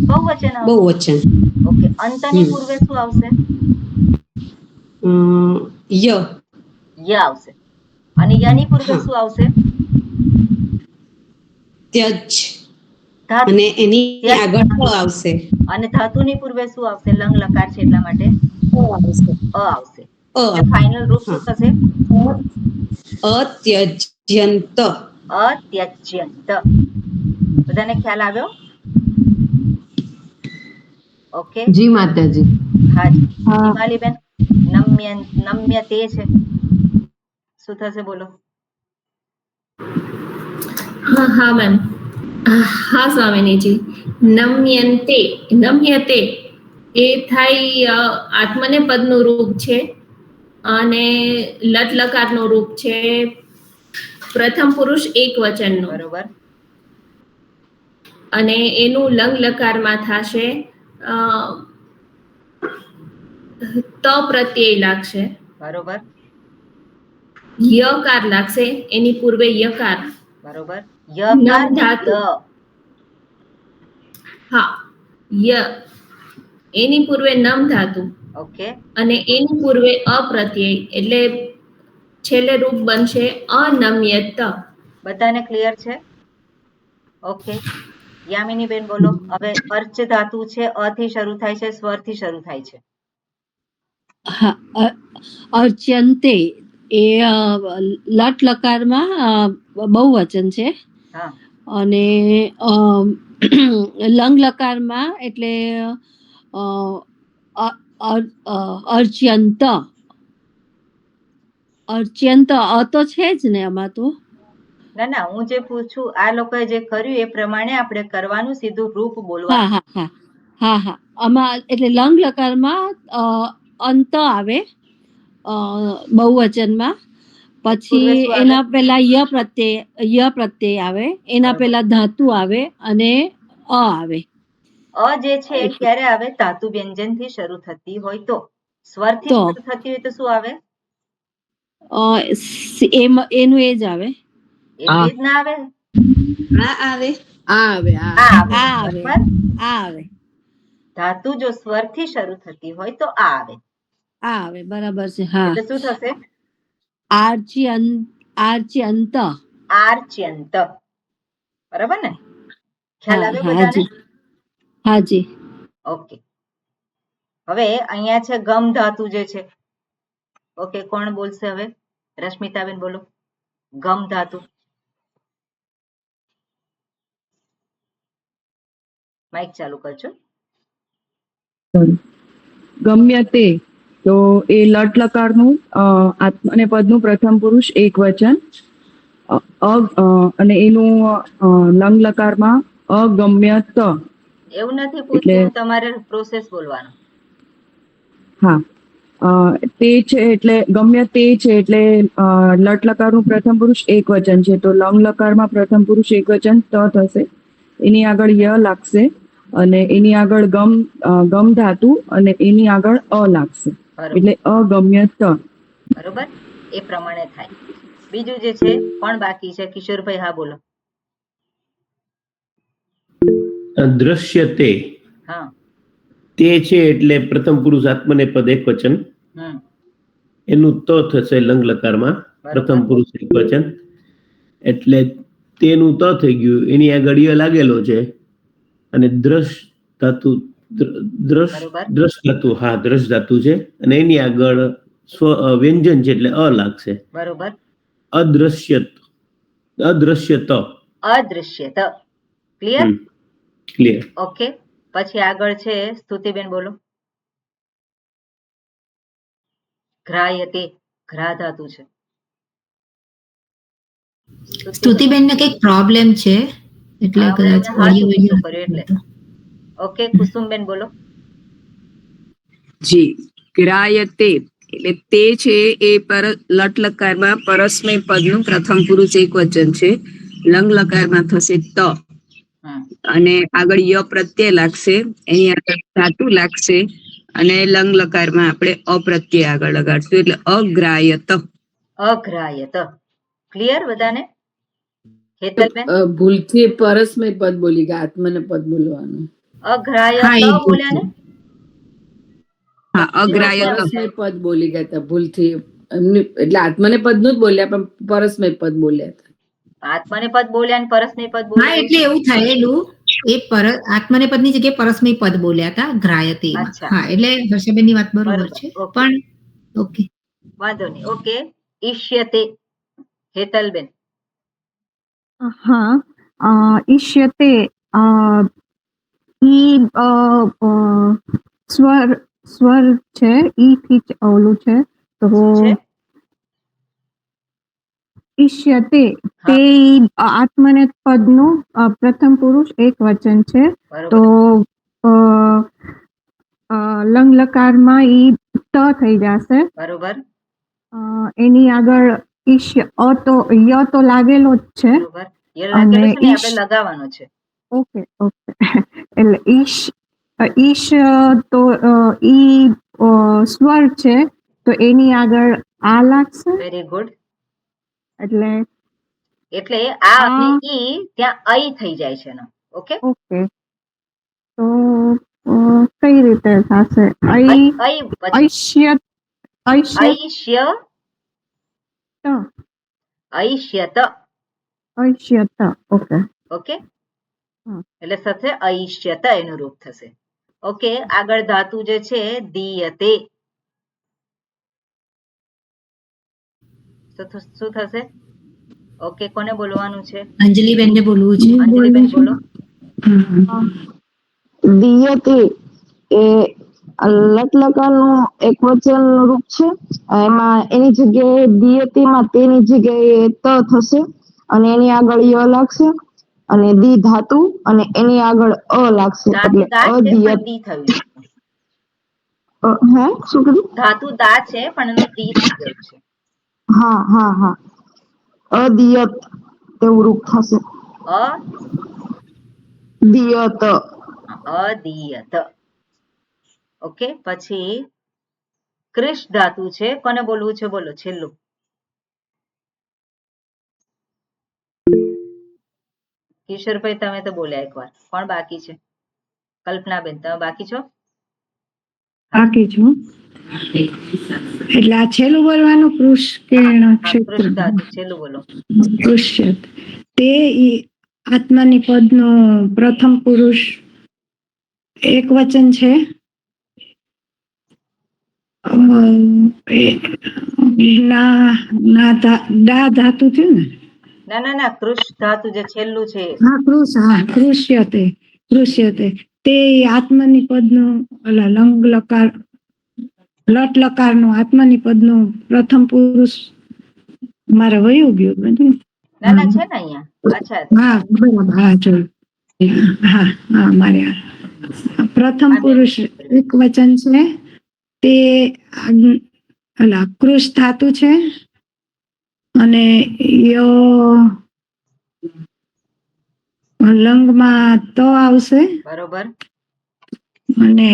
Speaker 1: બહુવચન આવશે.
Speaker 3: બહુવચન.
Speaker 1: ઓકે, અંતની પૂર્વે શું આવશે?
Speaker 3: ય.
Speaker 1: ય આવશે. અને યની પૂર્વે શું આવશે?
Speaker 3: ત્યજ.
Speaker 1: ધાતુ.
Speaker 3: અને એની આગળ ત આવશે.
Speaker 1: અને ધાતુની પૂર્વે શું આવશે? લંગ લકાર છે એટલા માટે અ આવશે. એટલે ફાઇનલ રૂપ શું થશે?
Speaker 3: અત્યજ્યંત.
Speaker 1: અત્યજ્યંત. બધાને ખ્યાલ આવ્યો? ઓકે.
Speaker 5: જી માતાજી.
Speaker 1: હાજી. હિમાલીબેન, નમ્ય તે છે. શું થશે બોલો?
Speaker 4: હા મેમ. હા સ્વામિનીજી. નમ્યતે એ થાય આત્મને પદનું રૂપ છે અને લટ લકારનું રૂપ છે. પ્રથમ પુરુષ એક વચનનું.
Speaker 1: બરોબર.
Speaker 4: અને એનું લંગ લકારમાં થશે ત પ્રત્યય લાગશે.
Speaker 1: બરોબર.
Speaker 4: યકાર લાગશે. એની પૂર્વે યકાર.
Speaker 1: બરોબર. યકાર ને ય.
Speaker 4: હા, ય. એની પૂર્વે નમ ધાતુ.
Speaker 1: ઓકે.
Speaker 4: અને એની પૂર્વે અપ્રત્યય. એટલે છેલ્લે રૂપ બનશે અનમ્યત.
Speaker 1: બધાને ક્લિયર છે? ઓકે. યામિની બેન બોલો. હવે અર્ચ ધાતુ છે. અ થી શરૂ થાય છે, સ્વર થી શરૂ થાય છે.
Speaker 3: હા, અર્ચ્યંતે એ લટ લકારમાં બહુવચન છે.
Speaker 1: હા.
Speaker 3: અને લંગ લકારમાં એટલે અર્ચ્યંત. અર્ચ્યંત અ તો છે જ ને આમાં તો.
Speaker 1: ના, હું જે પૂછું આ લોકોએ જે કર્યું એ પ્રમાણે આપણે કરવાનું, સીધું રૂપ બોલવાનું.
Speaker 3: હા. આમાં એટલે લંગ લકારમાં અંત આવે બહુવચનમાં. પછી એના પેલા ય પ્રત્યય આવે. એના પેલા ધાતુ આવે અને અ આવે.
Speaker 1: અ જે છે ક્યારે આવે? ધાતુ વ્યંજન થી શરૂ થતી હોય તો. સ્વર થી શરૂ થતી હોય તો શું આવે?
Speaker 3: એનું એ જ આવે.
Speaker 1: એવી જ ના આવે?
Speaker 3: આવે.
Speaker 1: આવે. ધાતુ જો સ્વરથી શરૂ થતી હોય તો આ આવે.
Speaker 3: આ આવે, બરાબર છે. હા,
Speaker 1: એટલે શું થશે?
Speaker 3: આર્ચ્યંત.
Speaker 1: આર્ચ્યંત. બરાબર ને? ખ્યાલ
Speaker 3: હા,
Speaker 1: આવ્યો બધાને?
Speaker 3: હાજી.
Speaker 1: ઓકે. હવે અહીંયા છે ગમ ધાતુ જે છે. ઓકે, કોણ બોલશે હવે? રશ્મિતાબેન બોલો. ગમ ધાતુ. માઇક ચાલુ કરજો.
Speaker 7: ગમ્ય તે, તો એ લટ લકારનું આત્મ અને પદનું પ્રથમ પુરુષ એક વચન, અને એનું લંગ લકારમાં અગમ્યત.
Speaker 1: એવું નથી
Speaker 7: એટલે
Speaker 1: પૂછ્યું, તમારે પ્રોસેસ બોલવાનો.
Speaker 7: હા, તે છે એટલે ગમ્ય તે છે એટલે લટ લકારનું પ્રથમ પુરુષ એક વચન છે, તો લંગ લકારમાં પ્રથમ પુરુષ એક વચન ત થશે, એની આગળ ય લાગશે, અને એની આગળ ગમ ધાતુ, અને એની આગળ અ લાગશે, એટલે અગમ્ય ત.
Speaker 1: બરોબર, એ પ્રમાણે થાય. બીજું જે છે કોણ બાકી છે? કિશોરભાઈ, હા બોલો.
Speaker 8: દ્રશ્યતે,
Speaker 1: હા.
Speaker 8: તે છે એટલે પ્રથમ પુરુષ આત્મનેપદ એક વચન, એનું ત થશે લંગ લકારમાં, પ્રથમ પુરુષ એક વચન, એટલે તેનું ત થઈ ગયું, એની આગળ ય લાગેલો છે, અને દ્રશ ધાતુ, દ્રશ ધાતુ, હા દ્રશ ધાતુ છે, અને એની આગળ વ્યંજન છે એટલે અ લાગશે.
Speaker 1: બરોબર.
Speaker 8: અદ્રશ્યત. અદ્રશ્યત.
Speaker 1: ક્લિયર?
Speaker 8: ક્લિયર.
Speaker 1: ઓકે. પછી આગળ છે સ્તુતિબેન, બોલો. ઘ્રાયતે, ઘ્રા ધાતુ છે.
Speaker 9: સ્તુતિબેન ને કઈક પ્રોબ્લેમ છે, એટલે કદાચ ઓડિયો વિડિયો
Speaker 1: એટલે. ઓકે, કુસુમબેન બોલો.
Speaker 2: જી, ગ્રાયતે એટલે તે છે એ લટ લકારમાં પરસ્મય પદનું પ્રથમ પુરુષ એક વચન છે, લંગ લકારમાં થશે ત, અને આગળ ય પ્રત્યય લાગશે, એની આગળ ધાતુ લાગશે, અને લંગ લકારમાં આપણે અપ્રત્યય આગળ લગાડશું, એટલે અગ્રાયત.
Speaker 1: અગ્રાયત. ક્લિયર બધાને? હેતલબેન,
Speaker 2: ભૂલથી પરસ્મય પદ બોલી ગયા, આત્મને પદ બોલવાનું.
Speaker 1: અગ્રાયત બોલ્યા ને?
Speaker 2: હા, અગ્રાયત પરસ્મય પદ બોલી ગયા હતા ભૂલથી, એટલે આત્મને પદ નું જ બોલ્યા, પણ પરસ્મય પદ બોલ્યા હતા.
Speaker 1: આત્મને પદ બોલ્યા ને પરસ્મય પદ
Speaker 9: હા,
Speaker 1: બોલ્યા.
Speaker 9: એટલે એવું થયેલું, એ આત્મને પદની જગ્યાએ પરસ્મય પદ બોલ્યા હતા ગ્રાયતે. હા, એટલે હર્ષાબેન ની વાત બરોબર છે, પણ ઓકે,
Speaker 1: વાંધો નહીં. ઓકે, ઈષ્યતે, હેતલબેન.
Speaker 10: હા, ઈષ્યતે, ઈ સ્વર છે, ઈ થી ઓલું છે, તો ઈષ્યતે, તે આત્મને પદનું પ્રથમ પુરુષ એક વચન છે, તો લંગ લકારમાં ઈ ત થઈ જશે.
Speaker 1: બરોબર.
Speaker 10: એની આગળ ય તો લાગેલો જ છે, અને
Speaker 1: આપણે લગાવવાનો છે.
Speaker 10: Okay, okay. એટલે ઈશ તો ઈ સ્વર છે, તો એની આગળ આ લાગશે.
Speaker 1: Very good.
Speaker 10: એટલે
Speaker 1: આ અને ઈ ત્યાં અઈ થઈ જાય છે. Okay,
Speaker 10: okay. તો કઈ રીતે થશે? ઐશ્યત. Okay,
Speaker 1: okay. એટલે સાથે ઐશ્યત એનું રૂપ થશે. ઓકે, આગળ ધાતુ જે છે દીયતે. શું થશે? ઓકે, કોને બોલવાનું છે?
Speaker 9: અંજલિબેન ને બોલવું છે.
Speaker 1: અંજલિબેન બોલો.
Speaker 11: દીયતે એ લટ લકારનું એક વચન રૂપ છે, એમાં એની જગ્યાએ દીયતીમાં તેની જગ્યાએ ત થશે, અને એની આગળ ય લાગશે, અને દી ધાતુ, અને એની આગળ અ લાગશે, એટલે અદિયત. હે, શું કીધું?
Speaker 1: ધાતુ દા છે, પણ એનું દી થઈ ગયું છે.
Speaker 11: હા, હા, હા. અદિયત એવું રૂપ થશે. દિયત.
Speaker 1: અદિયત. ઓકે, પછી ક્રિશ ધાતુ છે, કોને બોલવું છે? બોલો છેલ્લું. કિશોરભાઈ, તમે તો બોલ્યા એકવાર. કોણ બાકી છે? કલ્પનાબેન તમે બાકી છો?
Speaker 10: બાકી છું. એટલે આ છેલ્લું બોલવાનું કૃષ કે ક્ષેત્ર?
Speaker 1: કૃષ ધાતુ છેલ્લું બોલો.
Speaker 10: કૃષ્યત. તે આત્માની પદનો પ્રથમ પુરુષ એક વચન છે. ડા ધાતુ થયું ને?
Speaker 1: ના કૃષ ધાતુ જે છેલ્લું છે.
Speaker 10: હા કૃષ્યતે. તે આત્મની પદનો લંગ લકાર લટ લકારનો આત્મની પદનો પ્રથમ પુરુષ મારે વયું ગયું બધું.
Speaker 1: ના છે ને અહીંયા. અચ્છા
Speaker 10: હા બરાબર. હા જોયું. હા મારે પ્રથમ પુરુષ એક વચન છે. તે કૃષ ધાતુ છે અને લંગમાં તો આવશે.
Speaker 1: બરોબર.
Speaker 10: અને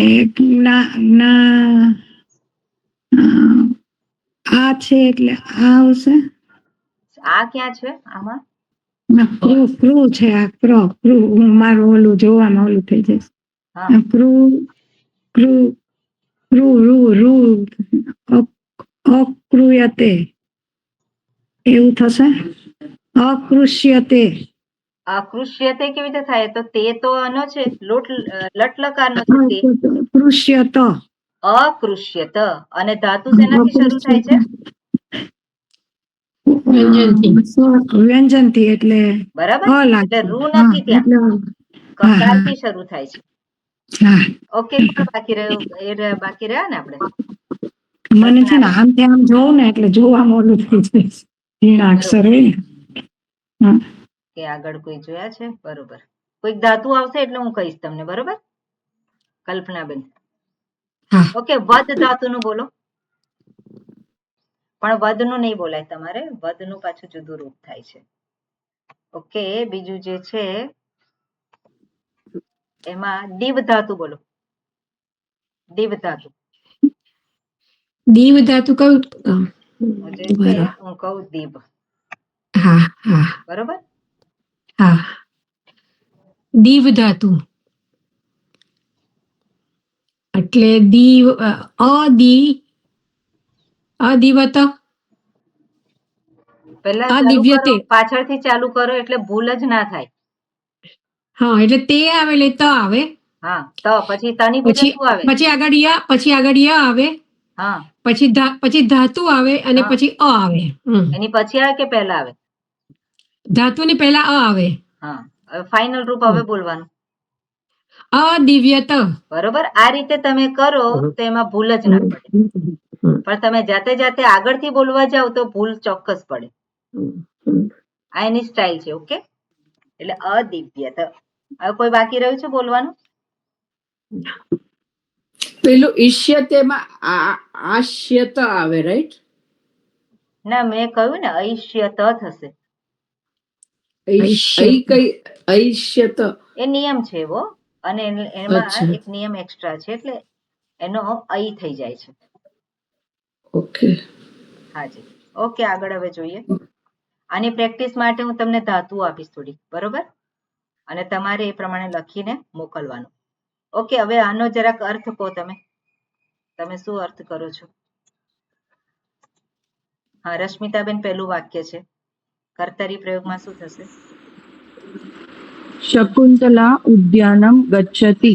Speaker 10: આ છે એટલે આ આવશે.
Speaker 1: આ ક્યાં છે આમાં?
Speaker 10: ક્રુ છે. આ ક્રુ મારું ઓલું જોવામાં ઓલું થઈ જશે. ક્રુ અકૃયતે એવું થશે. અકૃષ્યતે.
Speaker 1: અકૃષ્યતે કેવી રીતે થાય? તો તે તો આનો છે, લટ લકારનો છે. તે
Speaker 10: કૃષ્યત.
Speaker 1: અકૃષ્યત. અને ધાતુ શેનાથી શરૂ થાય છે?
Speaker 10: વ્યંજનથી. એટલે
Speaker 1: બરાબર. એટલે રૂ નથી ત્યાં, કકારથી શરૂ થાય છે. ઓકે. બાકી રહ્યા ને આપણે.
Speaker 10: મને છે ને આમ આમ જોઉં ને એટલે જોવામાં ઓલું થઈ જાય અક્ષર હોય ને.
Speaker 1: કે આગળ કોઈ જોયા છે? બરોબર. કોઈક ધાતુ આવશે એટલે હું કહીશ તમને. બરોબર કલ્પનાબેન? ઓકે. વદ ધાતુનું બોલો. પણ વદનું નહીં બોલાય તમારે. વદનું પાછું જુદું રૂપ થાય છે. ઓકે. બીજું જે છે એમાં દીવ ધાતુ બોલો. દીવ ધાતુ.
Speaker 9: દીવ ધાતુ કયું?
Speaker 1: હું કહું દીપ. બરોબર.
Speaker 9: હા. દીવ ધાતુ એટલે દીવ અદિવત.
Speaker 1: પહેલા ચાલુ કરો, પાછળથી ચાલુ કરો એટલે ભૂલ જ ના થાય.
Speaker 9: હા એટલે તે આવે એટલે ત આવે.
Speaker 1: હા તો પછી તની પછી શું આવે?
Speaker 9: પછી આગળ ય આવે.
Speaker 1: હા.
Speaker 9: પછી ધાતુ આવે અને પછી અ આવે.
Speaker 1: એની પછી આવે કે પહેલા આવે?
Speaker 9: ધાતુની પહેલા અ આવે.
Speaker 1: હા. ફાઇનલ રૂપ હવે બોલવાનું.
Speaker 9: અદિવ્યત.
Speaker 1: બરોબર. આ રીતે તમે કરો તો એમાં ભૂલ જ ના પડે. પણ તમે જાતે આગળથી બોલવા જાવ તો ભૂલ ચોક્કસ પડે. આ એની સ્ટાઇલ છે. ઓકે. એટલે અદિવ્યત. હવે કોઈ બાકી રહ્યું છે બોલવાનું?
Speaker 6: પેલું ઈષ્યતેમાં આશ્યત આવે, રાઈટ?
Speaker 1: ના મેં કહ્યું ને ઐષ્યત થશે.
Speaker 6: ઐષ્યત
Speaker 1: એ નિયમ છે એવો. અને એમાં એક નિયમ એક્સ્ટ્રા છે એટલે એનો ઐ થઈ જાય છે.
Speaker 6: ઓકે.
Speaker 1: હાજી. ઓકે. આગળ હવે જોઈએ. આની પ્રેક્ટિસ માટે હું તમને ધાતુ આપીશ થોડી. બરોબર. અને તમારે એ પ્રમાણે લખીને મોકલવાનું. ઓકે. હવે આનો જરાક અર્થ કહો તમે શું અર્થ કરો છો? હા રશ્મિતાબેન પહેલું વાક્ય છે. કર્તરી પ્રયોગમાં શું થશે?
Speaker 7: શકુંતલા ઉદ્યાનમ ગચ્છતિ.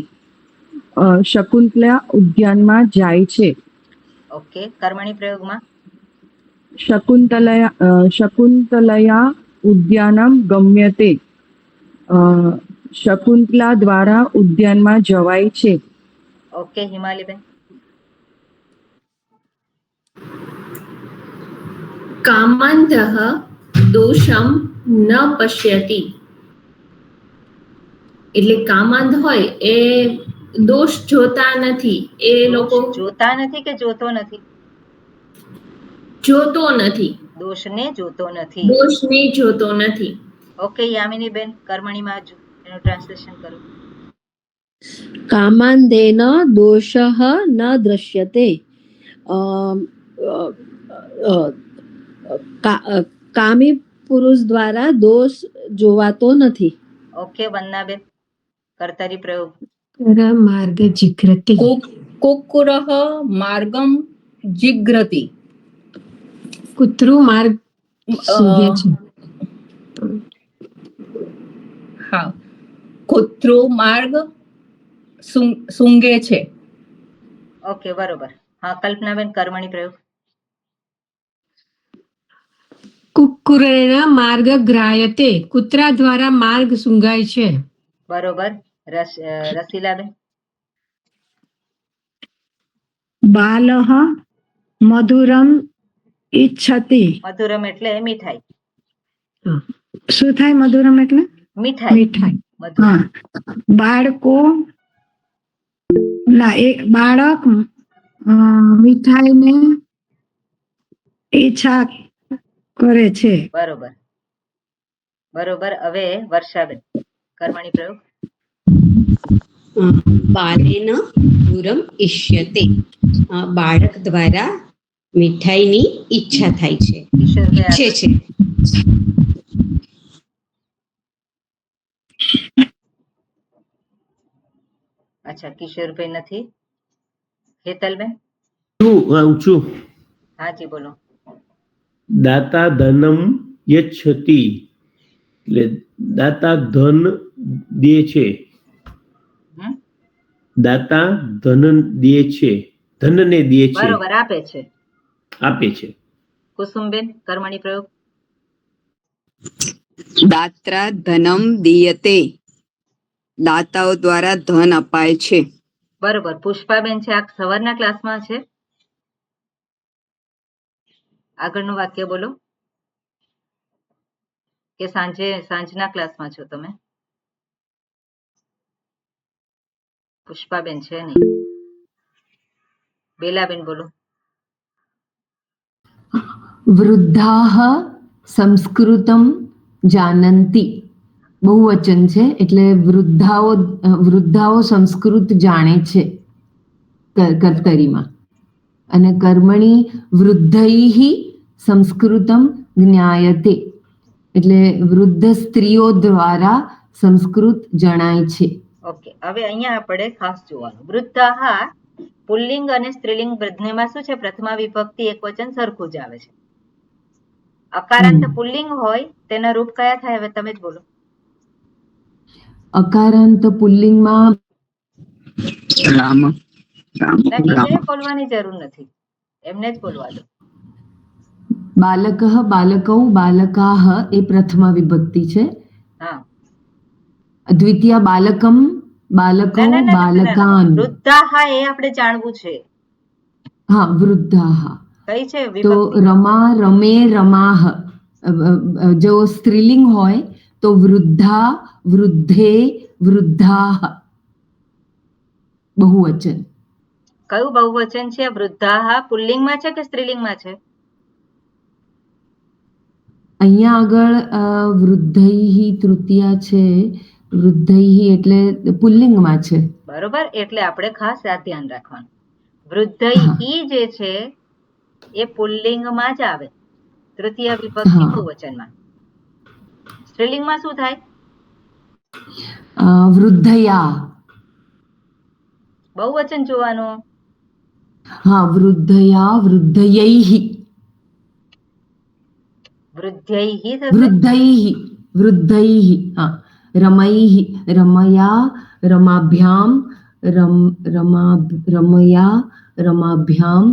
Speaker 7: શકુંતલા ઉદ્યાનમાં જાય છે.
Speaker 1: ઓકે. કર્મણી પ્રયોગમાં?
Speaker 7: શકુંતલયા ઉદ્યાનમ ગમ્યતે. શકુંતલા દ્વારા ઉદ્યાનમાં જવાય છે.
Speaker 1: ઓકે. હિમાલીબેન?
Speaker 4: કામાંતઃ દોષમ ન પશ્યતિ. એટલે કામાંત હોય એ દોષ જોતા નથી. એ લોકો
Speaker 1: જોતા નથી કે જોતો નથી?
Speaker 4: જોતો નથી.
Speaker 1: દોષને જોતો નથી.
Speaker 4: દોષને જોતો નથી.
Speaker 1: ઓકે. યામિની બેન કર્મણીમાં એનું ટ્રાન્સલેશન કરો.
Speaker 3: કામાંદેન દોષ ન દ્રશ્યતે. કામી પુરુષ દ્વારા દોષ જોવાતો નથી.
Speaker 1: ઓકે. વંદનાબેન કર્તરી પ્રયોગ.
Speaker 10: માર્ગ જીઘ્રતિ.
Speaker 6: કુક્કુરઃ માર્ગમ જીઘ્રતિ.
Speaker 10: કૂતરું માર્ગ સૂંઘે છે.
Speaker 6: હા, કૂતરું માર્ગ સૂંઘે છે.
Speaker 1: ઓકે, બરોબર. હા, કલ્પનાબેન, કર્મણી પ્રયોગ.
Speaker 10: કુક્કુરેણ માર્ગ ગ્રાયતે. કૂતરા દ્વારા માર્ગ સૂંઘાય છે.
Speaker 1: બરોબર. રસીલાબેન.
Speaker 10: બાલઃ મધુરમ ઈચ્છતિ.
Speaker 1: મધુરમ એટલે મીઠાઈ.
Speaker 10: શું થાય મધુરમ એટલે?
Speaker 1: મીઠાઈ.
Speaker 10: મીઠાઈ. હા. બાળકો બાળક મીઠાઈને ઈચ્છા કરે છે.
Speaker 1: બરોબર. બરોબર. હવે વર્ષાબેન, કર્મણી પ્રયોગ.
Speaker 12: બાલેન મધુરમ ઈષ્યતે. બાળક દ્વારા મીઠાઈની ઈચ્છા થાય છે, ઈચ્છે છે.
Speaker 1: અચ્છા, કિશોરભાઈ નથી. હેતલબેન.
Speaker 8: હું છું.
Speaker 1: હાજી, બોલો.
Speaker 8: દાતા ધનમ યચ્છતિ, એટલે દાતા ધન દે છે. દાતા ધન દે છે, ધનને દે છે.
Speaker 1: બરોબર, આપે છે.
Speaker 8: આપે છે.
Speaker 1: કુસુમબેન, કર્મણી પ્રયોગ.
Speaker 2: દાત્રા ધનમ દીયતે. દાતાઓ દ્વારા ધન અપાય છે.
Speaker 1: બરોબર. પુષ્પાબેન છે, આ સવારના ક્લાસમાં છે. આગળનું વાક્ય બોલો. કે સાંજના ક્લાસમાં છો તમે? પુષ્પાબેન છે નહીં. બેલાબેન, બોલો.
Speaker 5: વૃદ્ધાહ સંસ્કૃતમ જાનંતિ. બહુવચન છે, એટલે વૃદ્ધાઓ સંસ્કૃત જાણે છે કર્તરીમાં. અને કર્મણી વૃદ્ધૈઃ સંસ્કૃતમ જ્ઞાયતે, એટલે વૃદ્ધ સ્ત્રીઓ દ્વારા સંસ્કૃત જણાય છે.
Speaker 1: ઓકે, હવે અહીંયા આપણે ખાસ જોવાનું. વૃદ્ધાહ પુલ્લિંગ અને સ્ત્રીલિંગ બંનેમાં શું છે? પ્રથમા વિભક્તિ એકવચન સરખું જ આવે છે. અકારાંત પુલ્લિંગ હોય તેના રૂપ કયા થાય? હવે તમે જ બોલો.
Speaker 5: અકારાંત પુલ્લિંગમાં
Speaker 2: રામ.
Speaker 1: બીજે બોલવાની જરૂર નથી, એમને જ બોલવા દો.
Speaker 5: બાલકઃ બાલકૌ બાલકાઃ એ પ્રથમા વિભક્તિ છે.
Speaker 1: હા.
Speaker 5: દ્વિતીય બાલકમ બાલકૌ બાલકાન.
Speaker 1: વૃદ્ધાહ એ આપણે જાણવું છે.
Speaker 5: હા, વૃદ્ધાહ.
Speaker 1: કઈ છે
Speaker 5: તો રમા રમે રમાહ. જો સ્ત્રીલિંગ હોય તો વૃદ્ધા વૃદ્ધે વૃદ્ધાહ. બહુવચન.
Speaker 1: કયું બહુવચન છે? વૃદ્ધાહ પુલ્લિંગમાં છે કે સ્ત્રીલિંગમાં છે?
Speaker 5: અહીંયા આગળ વૃદ્ધૈ તૃતીયા છે. વૃદ્ધૈ એટલે પુલ્લિંગમાં છે.
Speaker 1: બરોબર, એટલે આપણે ખાસ આ ધ્યાન રાખવાનું. વૃદ્ધૈ જે છે એ પુલ્લિંગમાં જ આવે, તૃતીય વિભક્તિ બહુવચનમાં. સ્ત્રીલિંગમાં શું થાય?
Speaker 5: વૃદ્ધયા.
Speaker 1: બહુવચન જોવાનું.
Speaker 5: હા, વૃદ્ધયા વૃદ્ધયૈઃ. વૃદ્ધૈઃ વૃદ્ધૈઃ. હા. રમૈઃ રમયા રમાભ્યામ રમયા રમાભ્યામ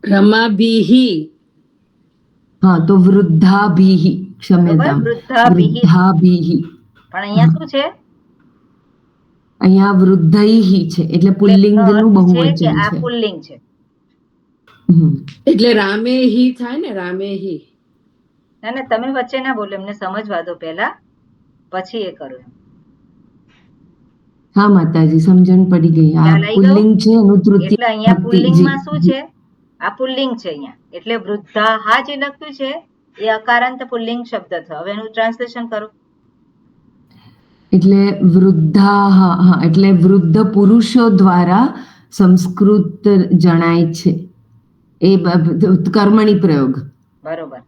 Speaker 6: રમાભિઃ.
Speaker 5: હા, તો વૃદ્ધાભિઃ. ક્ષમ્યતામ, વૃદ્ધાભિઃ.
Speaker 1: પણ અહીંયા શું છે?
Speaker 5: અહીંયા વૃદ્ધૈઃ છે, એટલે પુલ્લિંગનું બહુવચન છે.
Speaker 1: આ પુલ્લિંગ છે.
Speaker 6: એટલે રામેહિ થાય ને, રામેહિ.
Speaker 1: ના, તમે વચ્ચે ના બોલો, એમને સમજવા દો પહેલા, પછી એ કરો.
Speaker 5: હા માતાજી, સમજણ પડી ગઈ. આ પુલ્લિંગ છે એનું તૃતીય.
Speaker 1: એટલે અહીંયા પુલ્લિંગમાં શું છે? આ પુલ્લિંગ છે અહીંયા. એટલે વૃદ્ધાહ જે લખ્યું છે એ અકારાંત પુલ્લિંગ શબ્દ છે. હવે એનું ટ્રાન્સલેશન કરો.
Speaker 5: એટલે વૃદ્ધાહ, હા, એટલે વૃદ્ધ પુરુષો દ્વારા સંસ્કૃત જણાય છે. એ કર્મણી પ્રયોગ.
Speaker 1: બરોબર.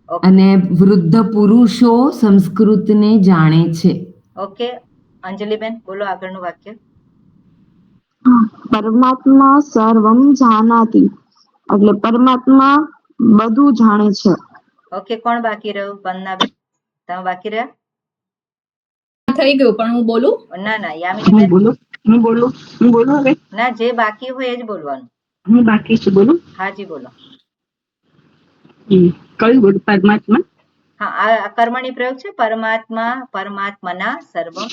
Speaker 5: અને વૃદ્ધ પુરુષો સંસ્કૃતને જાણે છે.
Speaker 1: ઓકે, અંજલિબેન બોલો આગળનું વાક્ય.
Speaker 11: પરમાત્મા સર્વમ જાનાતિ, એટલે પરમાત્મા બધું જાણે છે.
Speaker 1: ઓકે, કોણ બાકી રહ્યું? વંદનાબેન, તમે બાકી રહ્યા?
Speaker 6: થઈ ગયું, પણ હું બોલું?
Speaker 1: ના ના, યામિનીબેન
Speaker 7: હું બોલું હવે.
Speaker 1: ના, જે બાકી હોય એ જ બોલવાનું.
Speaker 7: હું બાકી છું, બોલું?
Speaker 1: હાજી બોલો.
Speaker 7: કયું બોલું? પરમાત્મા.
Speaker 1: હા, આ કર્મણી પ્રયોગ છે. પરમાત્મા પરમાત્મના સર્વમ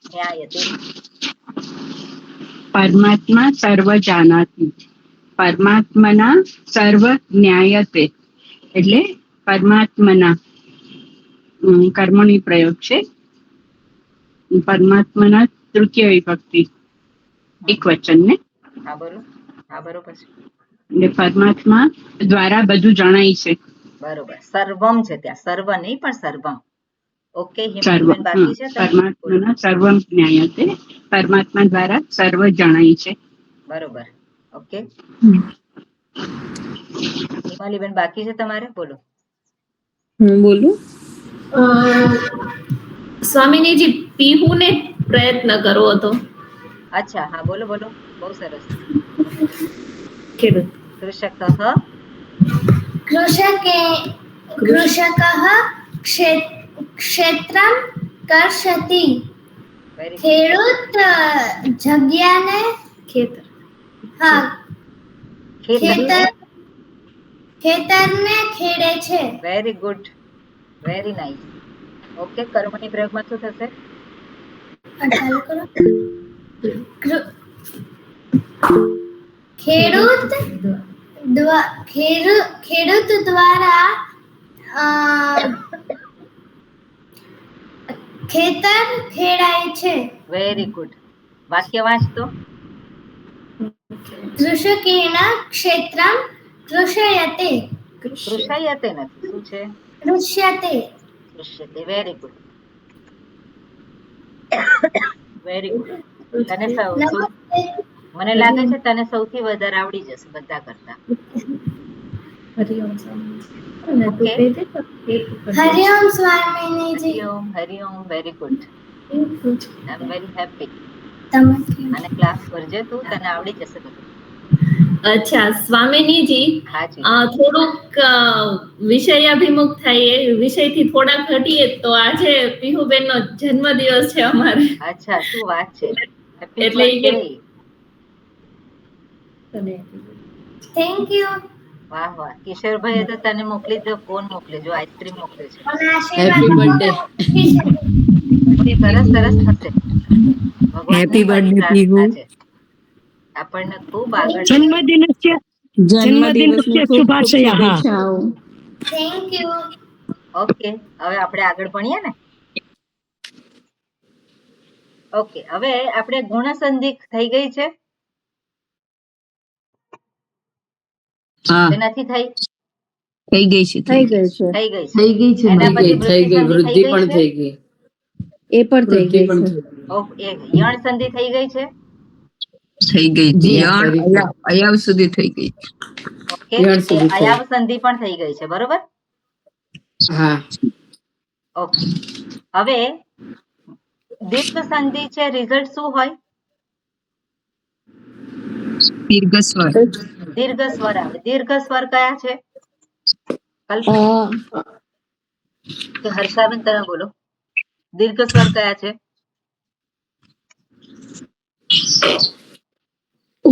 Speaker 1: જ્ઞાયતે.
Speaker 7: પરમાત્મા સર્વ જાનાતિ, પરમાત્મના સર્વ જ્ઞાયતે, એટલે પરમાત્મના કર્મણી પ્રયોગ છે. પરમાત્માના તૃતીય વિભક્તિ એક વચન ને.
Speaker 1: હા બોલો. હા બરોબર છે.
Speaker 7: એટલે પરમાત્મા દ્વારા બધું જણાય છે.
Speaker 1: બરોબર, સર્વમ છે ત્યાં, સર્વ નહીં પણ સર્વમ. ઓકે, હિમલીબેન બાકી છે.
Speaker 7: પરમાત્માના સર્વમ જ્ઞાયતે, પરમાત્મા દ્વારા સર્વ જણાય છે.
Speaker 1: બરોબર, ઓકે. હિમાલીબેન બાકી છે તમારે, બોલો.
Speaker 2: હું બોલું?
Speaker 4: સ્વામિનીજી, પીહુને પ્રયત્ન કરવો હતો.
Speaker 1: અચ્છા, હા બોલો બોલો, બહુ સરસ.
Speaker 4: ખેડૂત.
Speaker 1: કૃષક
Speaker 13: ક્ષેત્રમ કર્ષતિ. ખેડૂત જગ્યાને
Speaker 4: ખેતર.
Speaker 13: હા, ખેતરને ખેડે છે.
Speaker 1: Very good, very nice. Okay, કર્મની પ્રયોગમાં શું થશે?
Speaker 13: ખેડૂત દ્વારા ખેતર ખેડાય છે.
Speaker 1: Very good. વાક્ય વાંચતો.
Speaker 13: કૃષકેણ ક્ષેત્રમ કૃષયતે.
Speaker 1: કૃષયતે નથી, શું છે?
Speaker 13: કૃષ્યતે.
Speaker 1: કૃષ્યતે, વેરી ગુડ. Very good. તને મને લાગે છે તને સૌથી વધારે આવડી જશે બધા કરતા.
Speaker 13: Hariom Swamiji.
Speaker 1: Hariom, very good. I am very happy. અને ક્લાસ કરજે તું, તને આવડી જશે બધું.
Speaker 4: અચ્છા સ્વામિનીજી, થોડુંક વિષયાભિમુખ થાય એ વિષયથી થોડાક હટીએ તો આજે પીહુબેન નો જન્મદિવસ છે અમારે.
Speaker 1: અચ્છા, શું વાત છે?
Speaker 4: એટલે
Speaker 13: થેન્ક યુ.
Speaker 1: વાહ વાહ, કિશોરભાઈ તો તને મોકલી દો, ફોન મોકલે જો, આઈસ્ક્રીમ મોકલે છે.
Speaker 2: Happy birthday.
Speaker 1: સરસ સરસ થશે.
Speaker 2: Happy birthday Pihu.
Speaker 1: આપણને ખૂબ આગળ.
Speaker 2: જન્મદિવસની ખૂબ ખૂબ શુભેચ્છાઓ.
Speaker 13: Thank you.
Speaker 1: ઓકે, હવે આપણે આગળ ભણીએ ને. ઓકે, હવે આપણે ગુણસંધિ થઈ ગઈ છે. નથી થઈ?
Speaker 2: થઈ ગઈ છે.
Speaker 1: થઈ ગઈ છે. એના પછી વૃદ્ધિ પણ થઈ ગઈ.
Speaker 3: એ પણ થઈ ગઈ છે.
Speaker 1: યણ સંધિ થઈ ગઈ છે.
Speaker 2: થઈ ગઈ છે. અયાવ સુધી થઈ ગઈ.
Speaker 1: ઓકે, અયાવ સંધિ પણ થઈ ગઈ છે, બરોબર?
Speaker 2: હા.
Speaker 1: ઓકે, હવે દીર્ઘ સંધિ છે, રિઝલ્ટ શું હોય?
Speaker 2: દીર્ઘ સ્વર.
Speaker 1: દીર્ઘ સ્વર આવે. દીર્ઘ સ્વર કયા છે? કે હર્ષાબેન તમે બોલો. દીર્ઘ સ્વર કયા છે?
Speaker 2: ઓ,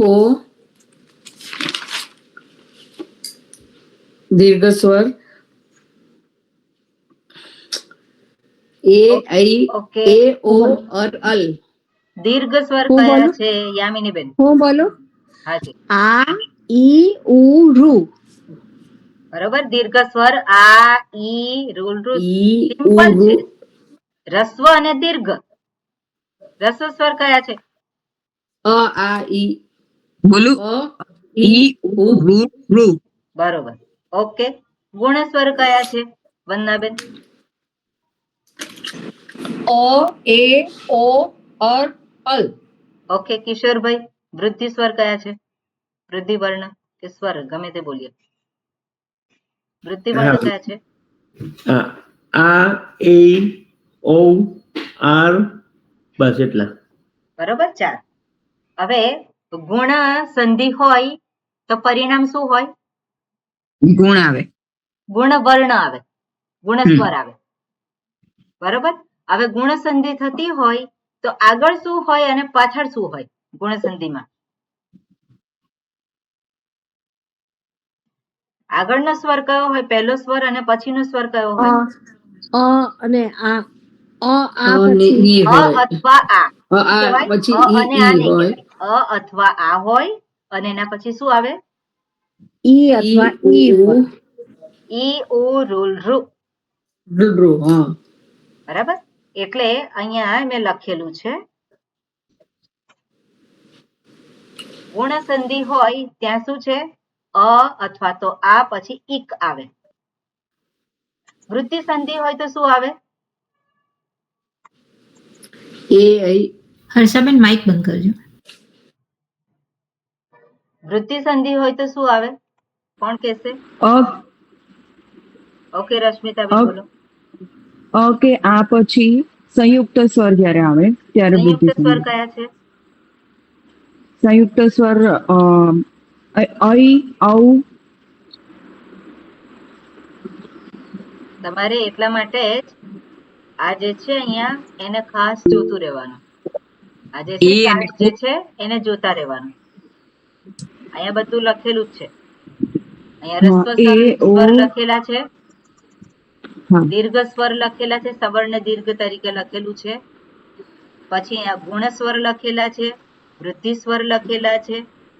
Speaker 2: દીર્ઘ સ્વર એ, આઈ, એ, ઓ और अल.
Speaker 1: દીર્ઘ સ્વર કયા છે યામિનીબેન?
Speaker 3: હું બોલું?
Speaker 1: હાજી.
Speaker 3: આ, ઈ, ઉ, રૂ.
Speaker 1: બરોબર. દીર્ઘ સ્વર આ, ઈ, રૂ, સિમ્પલ છે. રસ્વ અને દીર્ઘ. રસ્વ સ્વર કયા છે?
Speaker 2: અ, આ, ઈ. બોલું? અ, ઈ, ઉ, રૂ, રૂ.
Speaker 1: બરોબર. ઓકે. ગુણ સ્વર કયા છે વંદનાબેન?
Speaker 6: ओ, ए, ओ और अल.
Speaker 1: ઓકે કિશોરભાઈ, વૃદ્ધિ સ્વર કયા છે? વૃદ્ધિ વર્ણ કે સ્વર ગમે તે બોલીએ. વૃદ્ધિ વર્ણ કયા છે?
Speaker 8: આ, એ, ઓ, આર, બસ એટલા.
Speaker 1: બરોબર 4. હવે ગુણ સંધિ હોય તો પરિણામ શું હોય?
Speaker 2: ગુણ આવે,
Speaker 1: ગુણ વર્ણ આવે, ગુણ સ્વર આવે. બરોબર. હવે ગુણ સંધિ થતી હોય તો આગળ શું હોય અને પાછળ શું હોય ગુણ સંધિમાં? આગળનો સ્વર કયો હોય, પહેલો સ્વર, અને પછીનો સ્વર કયો હોય?
Speaker 3: અને આ
Speaker 1: અથવા આ
Speaker 6: પછી
Speaker 1: અને આ નહીં કહેવાય. અથવા આ હોય અને એના પછી શું આવે?
Speaker 3: ઈ અથવા ઈ હોય.
Speaker 1: ઈ ઉ રૂલ રૂ. બરાબર. એટલે અહીંયા મેં લખેલું છે ગુણ સંધિ હોય ત્યાં શું છે? અ અથવા તો આ પછી ઈક આવે. વૃદ્ધિ સંધિ હોય તો શું આવે?
Speaker 9: હર્ષાબેન માઇક બંધ કરજો.
Speaker 1: વૃદ્ધિ સંધિ હોય તો શું આવે? કોણ કહેશે? ઓકે રશ્મિતાબેન બોલો.
Speaker 7: કે આ પછી સંયુક્ત સ્વર જ્યારે આવે ત્યારે
Speaker 1: સંયુક્ત સ્વર કયા છે?
Speaker 7: સંયુક્ત સ્વર ઐ, ઔ.
Speaker 1: તમારે એટલા માટે જ આ જે છે અહીંયા એને ખાસ જોતું રહેવાનું. આ જે છે એને જોતા રહેવાનું. અહીંયા બધું લખેલું જ છે. અહીંયા રસ્વ સ્વર લખેલા છે, દીર્ઘ સ્વર લખેલા છે, સવર્ણ દીર્ઘ તરીકે લખેલું છે. પછી અહીંયા ગુણ સ્વર લખેલા છે, વૃદ્ધિ સ્વર લખેલા છે,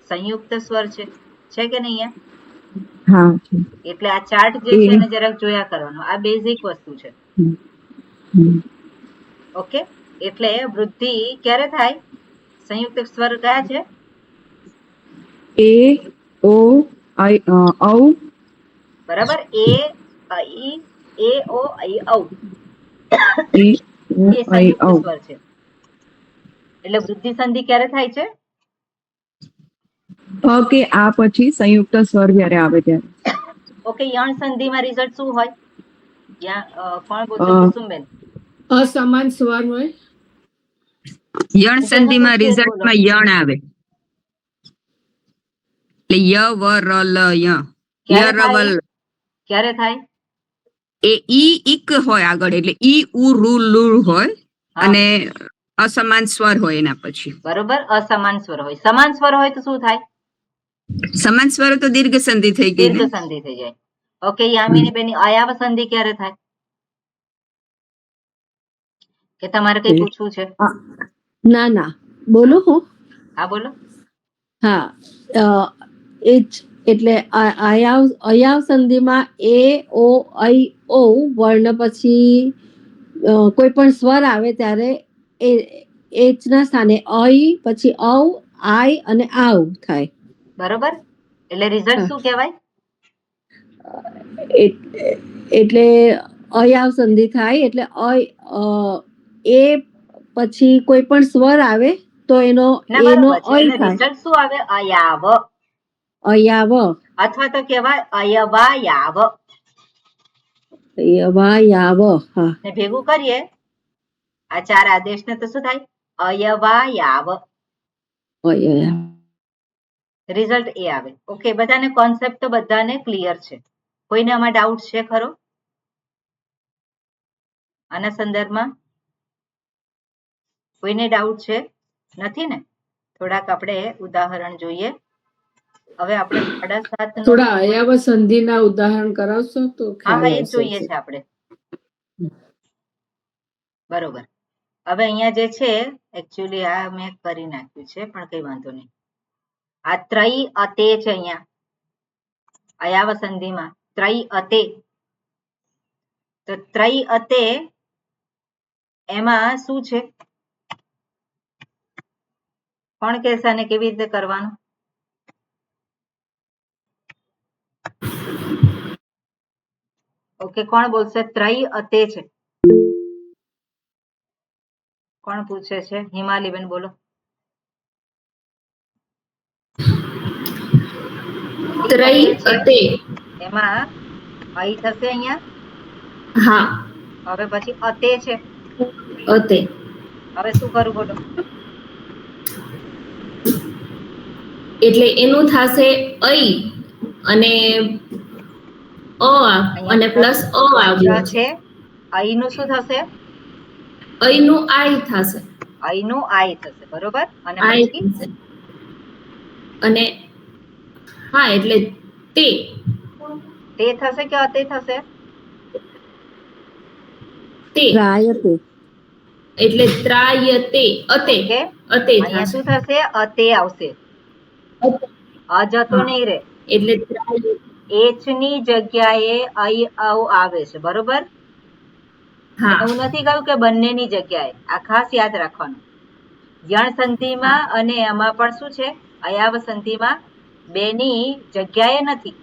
Speaker 1: સંયુક્ત સ્વર છે કે નહીં અહીંયા? એટલે આ ચાર્ટ જે છે એને જરાક જોયા કરવાનો. આ બેઝિક વસ્તુ છે. ઓકે. એટલે વૃદ્ધિ ક્યારે થાય? સંયુક્ત સ્વર કયા છે?
Speaker 7: એ, ઓ, ઔ.
Speaker 1: બરાબર. એ, ઈ, એ, ઓ, ઐ, ઔ. એ સંયુક્ત સ્વર છે. એટલે વૃદ્ધિ સંધિ ક્યારે થાય છે?
Speaker 7: કે આ પછી સંયુક્ત સ્વર જ્યારે આવે ત્યારે.
Speaker 1: ઓકે. યણ સંધિમાં રિઝલ્ટ શું હોય? કોણ બોલશે? કુસુમબેન.
Speaker 6: અસમાન સ્વર હોય.
Speaker 2: યણ સંધિમાં રિઝલ્ટમાં યણ આવે. એટલે ય વ ર લ ય.
Speaker 1: ક્યારે થાય?
Speaker 2: એ ઈ ઈક હોય આગળ, એટલે ઈ ઉ રૂ લુ હોય અને અસમાન સ્વર હોય એના પછી.
Speaker 1: બરોબર. અસમાન સ્વર હોય. સમાન સ્વર હોય તો શું થાય?
Speaker 2: સમાન સ્વર તો દીર્ઘ સંધિ થઈ ગઈ.
Speaker 1: દીર્ઘ સંધિ થઈ જાય. ઓકે. યામિની બેની અયાવ સંધિ ક્યારે થાય? કે તમારે કઈ પૂછવું છે?
Speaker 3: ના બોલો. હું
Speaker 1: હા બોલો.
Speaker 3: હા, એ જ. એટલે અયાવ સંધિમાં એ, ઓ, ઐ, ઓ વર્ણ પછી કોઈ પણ સ્વર આવે ત્યારે એચ ના સ્થાને ઐ, પછી ઔ, આઈ અને આવ થાય.
Speaker 1: બરોબર. એટલે રિઝલ્ટ શું કહેવાય?
Speaker 3: એટલે અયાવ સંધિ થાય. એટલે એ પછી કોઈ પણ સ્વર આવે તો એનો ઐ થાય.
Speaker 1: રિઝલ્ટ શું આવે? અયાવ.
Speaker 3: અયાવ
Speaker 1: અથવા તો કહેવાય અયવાયાવ.
Speaker 3: અયવાયાવ. હા.
Speaker 1: ને ભેગું કરીએ આ ચાર આદેશને તો શું થાય? અયવાયાવ. રિઝલ્ટ એ આવે. ઓકે. બધાને કોન્સેપ્ટ તો બધાને ક્લિયર છે? કોઈને આમાં ડાઉટ છે ખરો આના સંદર્ભમાં? કોઈને ડાઉટ છે? નથી ને? થોડાક આપણે ઉદાહરણ જોઈએ. હવે આપણે 7:30
Speaker 6: થોડા અયાવ સંધિના ઉદાહરણ કરાવશો તો?
Speaker 1: હા, એ જોઈએ છે આપણે. બરોબર. હવે અહીંયા જે છે એકચ્યુઅલી આ મેં કરી નાખ્યું છે પણ કઈ વાંધો નહીં. આ ત્રય અતે છે અહીંયા અયાવ સંધિમાં. ત્રય અતે. તો ત્રય અતે એમાં શું છે? કોણ કહેશે આને કેવી રીતે કરવાનું? ઓકે. કોણ બોલશે? ત્રય અતે છે. કોણ પૂછે છે? હિમાલીબેન બોલો.
Speaker 4: ત્રય અતે.
Speaker 1: એમાં અઈ થશે અહીંયા.
Speaker 4: હા.
Speaker 1: હવે પછી અતે છે.
Speaker 4: અતે.
Speaker 1: હવે શું કરું બોલો?
Speaker 4: એટલે એનું થશે ઐ અને અને પ્લસ આવ્યું
Speaker 1: છે. ઐ નું શું થશે?
Speaker 4: ઐ નું આઈ થશે.
Speaker 1: ઐ નું આઈ થશે, બરોબર. અને
Speaker 4: આઈ
Speaker 1: પછી
Speaker 4: થશે. અને હા એટલે તે
Speaker 1: થશે કે અતે થશે?
Speaker 4: તે
Speaker 3: ત્રાયતે.
Speaker 4: એટલે ત્રાયતે અતે. અતે
Speaker 1: અહીંયા
Speaker 4: થશે.
Speaker 1: શું થશે? અતે આવશે. અજતો નહીં રે.
Speaker 4: એટલે
Speaker 1: એચ ની જગ્યાએ ઐ આવે છે, બરોબર. એવું નથી કહ્યું કે બંનેની જગ્યાએ. આ ખાસ યાદ રાખવાનું. યણ સંધિમાં અને એમાં પણ શું છે? અયાવ સંધિમાં બેની જગ્યાએ નથી.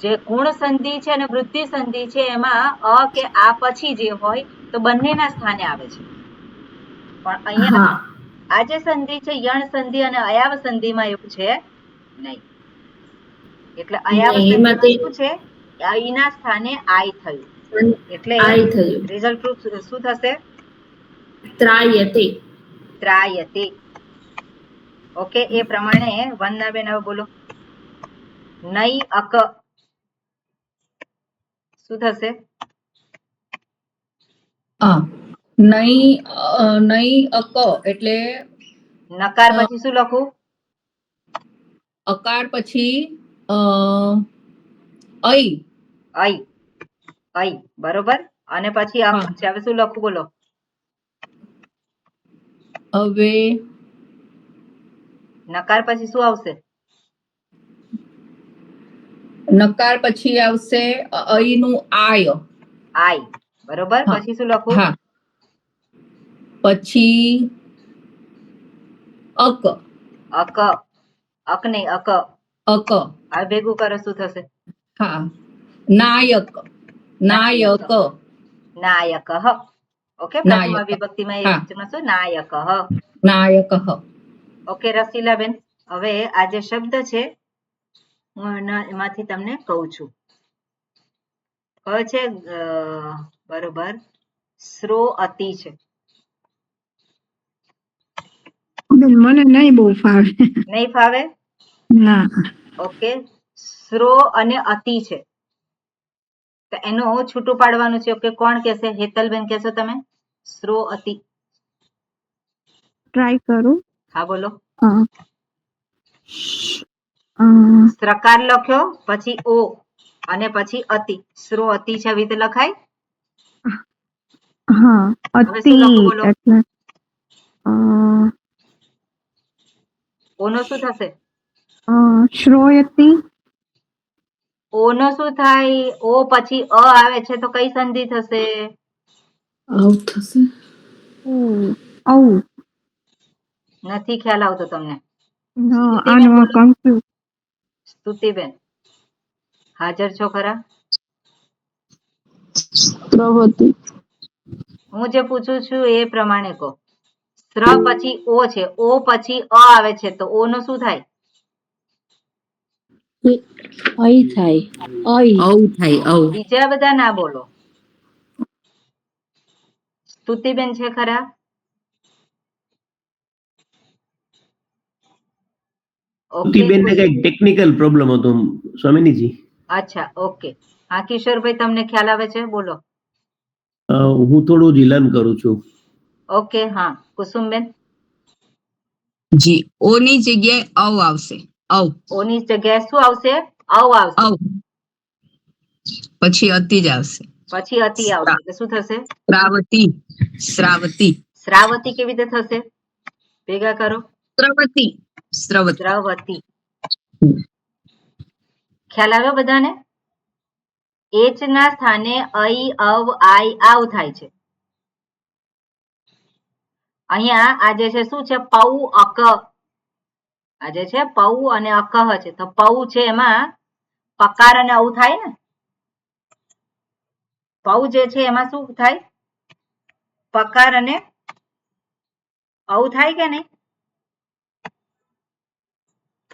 Speaker 1: જે ગુણ સંધિ છે અને વૃદ્ધિ સંધિ છે એમાં અ કે આ પછી જે હોય તો બંનેના સ્થાને આવે છે. પણ અહીંયા આ જે સંધિ છે યણ સંધિ અને અયાવ સંધિમાં એવું છે નહીં. એટલે અયાવ સંધિમાં શું છે? ઐ ના સ્થાને આઈ થયું. એટલે રિઝલ્ટ પ્રૂફ શું થશે?
Speaker 4: ત્રાયતે.
Speaker 1: ત્રાયતે. ઓકે, એ પ્રમાણે વંદનાબેન હવે બોલો. નઈ અક શું થશે?
Speaker 6: નઈ અક એટલે
Speaker 1: નકાર પછી શું લખું?
Speaker 6: અકાર પછી ઐ.
Speaker 1: ઐ. ઐ, બરોબર. અને પછી અક છે. હવે શું લખું બોલો?
Speaker 6: હવે
Speaker 1: નકાર પછી શું આવશે?
Speaker 6: નકાર પછી આવશે ઐ નું આય.
Speaker 1: આય, બરોબર. પછી શું લખું?
Speaker 6: પછી અક.
Speaker 1: અક. અક નહીં, અક.
Speaker 6: અક.
Speaker 1: આ ભેગું કરો શું થશે?
Speaker 6: હા, નાયક. નાયક.
Speaker 1: નાયક. ઓકે, પ્રથમા વિભક્તિમાં એ શું? નાયક.
Speaker 6: નાયક.
Speaker 1: ઓકે રસીલાબેન, હવે આ જે શબ્દ છે હું એમાંથી તમને કહું છું. છે બરોબર. શ્રો અતિ છે.
Speaker 10: મને નહીં બહુ ફાવે.
Speaker 1: નહીં ફાવે?
Speaker 10: ના.
Speaker 1: ઓકે, શ્રો અને અતિ છે. તો એનું છૂટું પાડવાનું છે. ઓકે, કોણ કહેશે? હેતલબેન કહેશો તમે? શ્રો અતિ.
Speaker 10: ટ્રાય કરું.
Speaker 1: હા બોલો. સ્ત્રકાર લખ્યો પછી ઓ અને પછી અતિ. શ્રો અતિ છે, આવી રીતે લખાય?
Speaker 10: હા, અતિ એટલે
Speaker 1: ઓનો શું થશે?
Speaker 10: શ્રોયતિ.
Speaker 1: ઓનો શું થાય? ઓ પછી અ આવે છે તો કઈ સંધિ થશે?
Speaker 6: થશે.
Speaker 1: નથી ખ્યાલ આવતો તમને? સ્તુતિબેન હાજર છો ખરા? હું જે પૂછું છું એ પ્રમાણે કહો. સ્ત્ર પછી ઓ છે, ઓ પછી અ આવે છે તો ઓ નો શું થાય?
Speaker 3: ઐ થાય.
Speaker 1: બીજા બધા ના બોલો. સ્તુતિબેન છે ખરા?
Speaker 8: સ્તુતિબેનને કઈક ટેકનિકલ પ્રોબ્લેમ હતો સ્વામિનીજી.
Speaker 1: અચ્છા, ઓકે. હા કિશોરભાઈ, તમને ખ્યાલ આવે છે? બોલો.
Speaker 8: હું થોડું જ લર્ન કરું છું.
Speaker 1: ઓકે, હા કુસુમબેન.
Speaker 2: જી, ઓ ની જગ્યાએ ઔ આવશે. ઔ.
Speaker 1: ઓ ની જગ્યાએ શું આવશે? ઔ આવશે.
Speaker 2: પછી અતિ જ આવશે.
Speaker 1: પછી અતિ આવશે એટલે શું થશે?
Speaker 2: શ્રાવતી. શ્રાવતી.
Speaker 1: શ્રાવતી કેવી રીતે થશે? ભેગા કરો.
Speaker 2: સ્રવતી.
Speaker 1: સ્રવતી. ખ્યાલ આવ્યો બધાને? એચ ના સ્થાને ઐ, અવ, આઈ, આવ થાય છે. અહીંયા આ જે છે શું છે? પૌ અક. આ જે છે પૌ અને અકહ છે. તો પૌ છે એમાં પકાર અને ઔ થાય ને? પૌ જે છે એમાં શું થાય? પકાર અને ઔ થાય કે નહીં?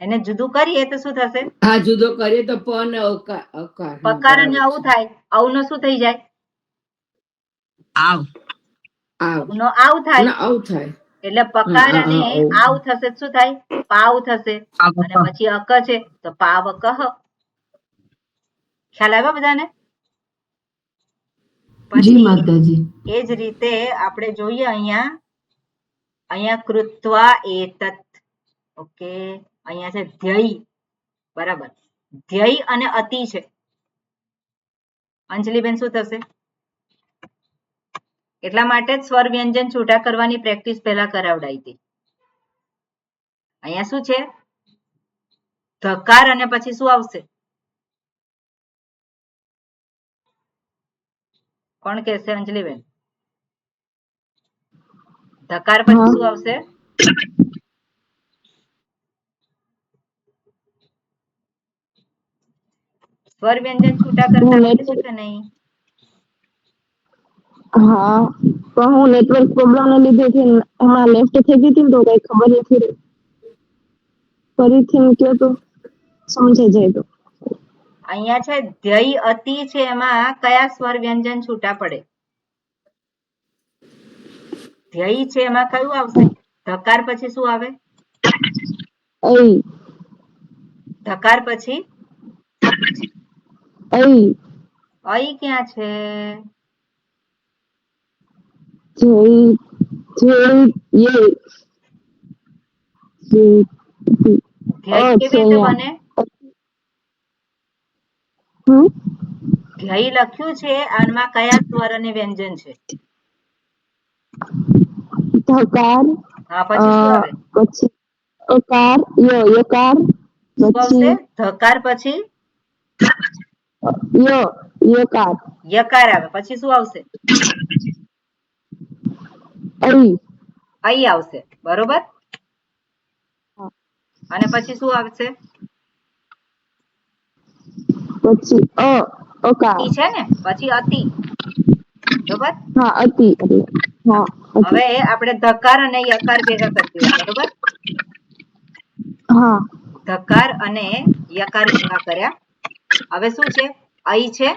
Speaker 1: એને જુદું કરીએ તો શું થશે?
Speaker 14: હા, જુદો કરીએ તો પ અને અકાર.
Speaker 1: પકાર અને ઔ થાય. ઔ નો શું થઈ જાય?
Speaker 2: આવ
Speaker 1: નો આવ થાય
Speaker 3: આવ થાય
Speaker 1: એટલે પકાર અને આવ થશે શું થાય પાવ થશે અને પછી અક છે તો પાવકહ ખ્યાલ આવ્યો બધાને પછી એ જ રીતે આપણે જોઈએ અહીંયા કૃત્વા એતત ઓકે અહીંયા છે ધ્યેય બરાબર ધ્યેય અને અતિ છે અંજલિબેન શું થશે એટલા માટે જ સ્વર વ્યંજન છૂટા કરવાની પ્રેક્ટિસ પહેલા કરાવડાઈ હતી અહીંયા શું છે ધકાર અને પછી શું આવશે કોણ કહેશે અંજલિબેન ધકાર પછી શું આવશે સ્વર વ્યંજન છૂટા કરતા આવડે છે કે નહીં
Speaker 11: હા પણ હું નેટવર્ક પ્રોબ્લેમ ને લીધે હમણાં લેફ્ટ થઈ ગઈ હતી તો કઈ ખબર નથી રહી ફરીથી કહો તો સમજાઈ જાય તો
Speaker 1: અહીંયા છે ધ્યેય અતિ છે એમાં કયા સ્વર વ્યંજન છૂટા પડે ધ્યેય છે એમાં કયું આવશે ધકાર પછી શું આવે ધકાર પછી અઈ ક્યાં છે ધ્યેય કેવી રીતે બને ધ્યેય લખ્યું છે આમાં કયા સ્વર અને વ્યંજન છે
Speaker 11: ધકાર
Speaker 1: હા પછી શું આવે
Speaker 11: પછી અકાર યકાર
Speaker 1: પછી ધકાર પછી
Speaker 11: યકાર
Speaker 1: યકાર આવે પછી શું આવશે અઈ આવશે બરોબર અને પછી શું આવશે
Speaker 11: પછી અકાર
Speaker 1: છે ને પછી અતિ બરોબર
Speaker 11: હા અતિ હા
Speaker 1: હવે આપણે ધકાર અને યકાર ભેગા કરી દીધા બરોબર
Speaker 11: હા
Speaker 1: ધકાર અને યકાર ભેગા કર્યા હવે શું છે અઈ છે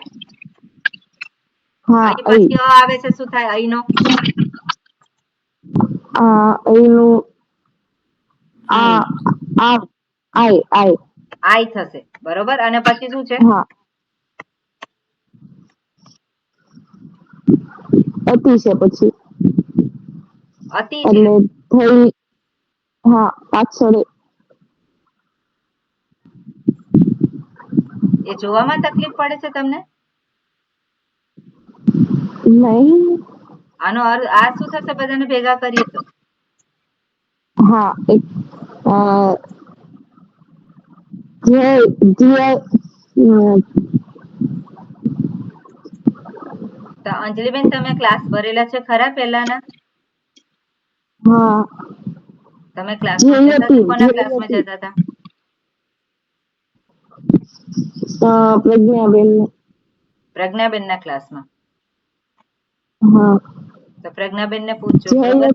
Speaker 1: અઈ પછી અ આવે છે શું થાય અઈ નો આઈ થશે બરોબર અને પછી શું છે
Speaker 11: અતિ છે પછી
Speaker 1: અતિ છે
Speaker 11: એટલે હા પાછળ
Speaker 1: એ જોવામાં તકલીફ પડે છે તમને
Speaker 11: નહીં
Speaker 1: આનો અર્થ આ શું થશે બધાને ભેગા કરીએ તો
Speaker 11: હા
Speaker 1: અંજલિબેન તમે ક્લાસ ભરેલા છે ખરા પહેલાના
Speaker 11: હા
Speaker 1: તમે ક્લાસમાં જતા હતા કોના ક્લાસમાં જતા હતા પ્રજ્ઞાબેન ના ક્લાસમાં
Speaker 11: હા
Speaker 1: તો પ્રજ્ઞાબેન ને પૂછજો બરોબર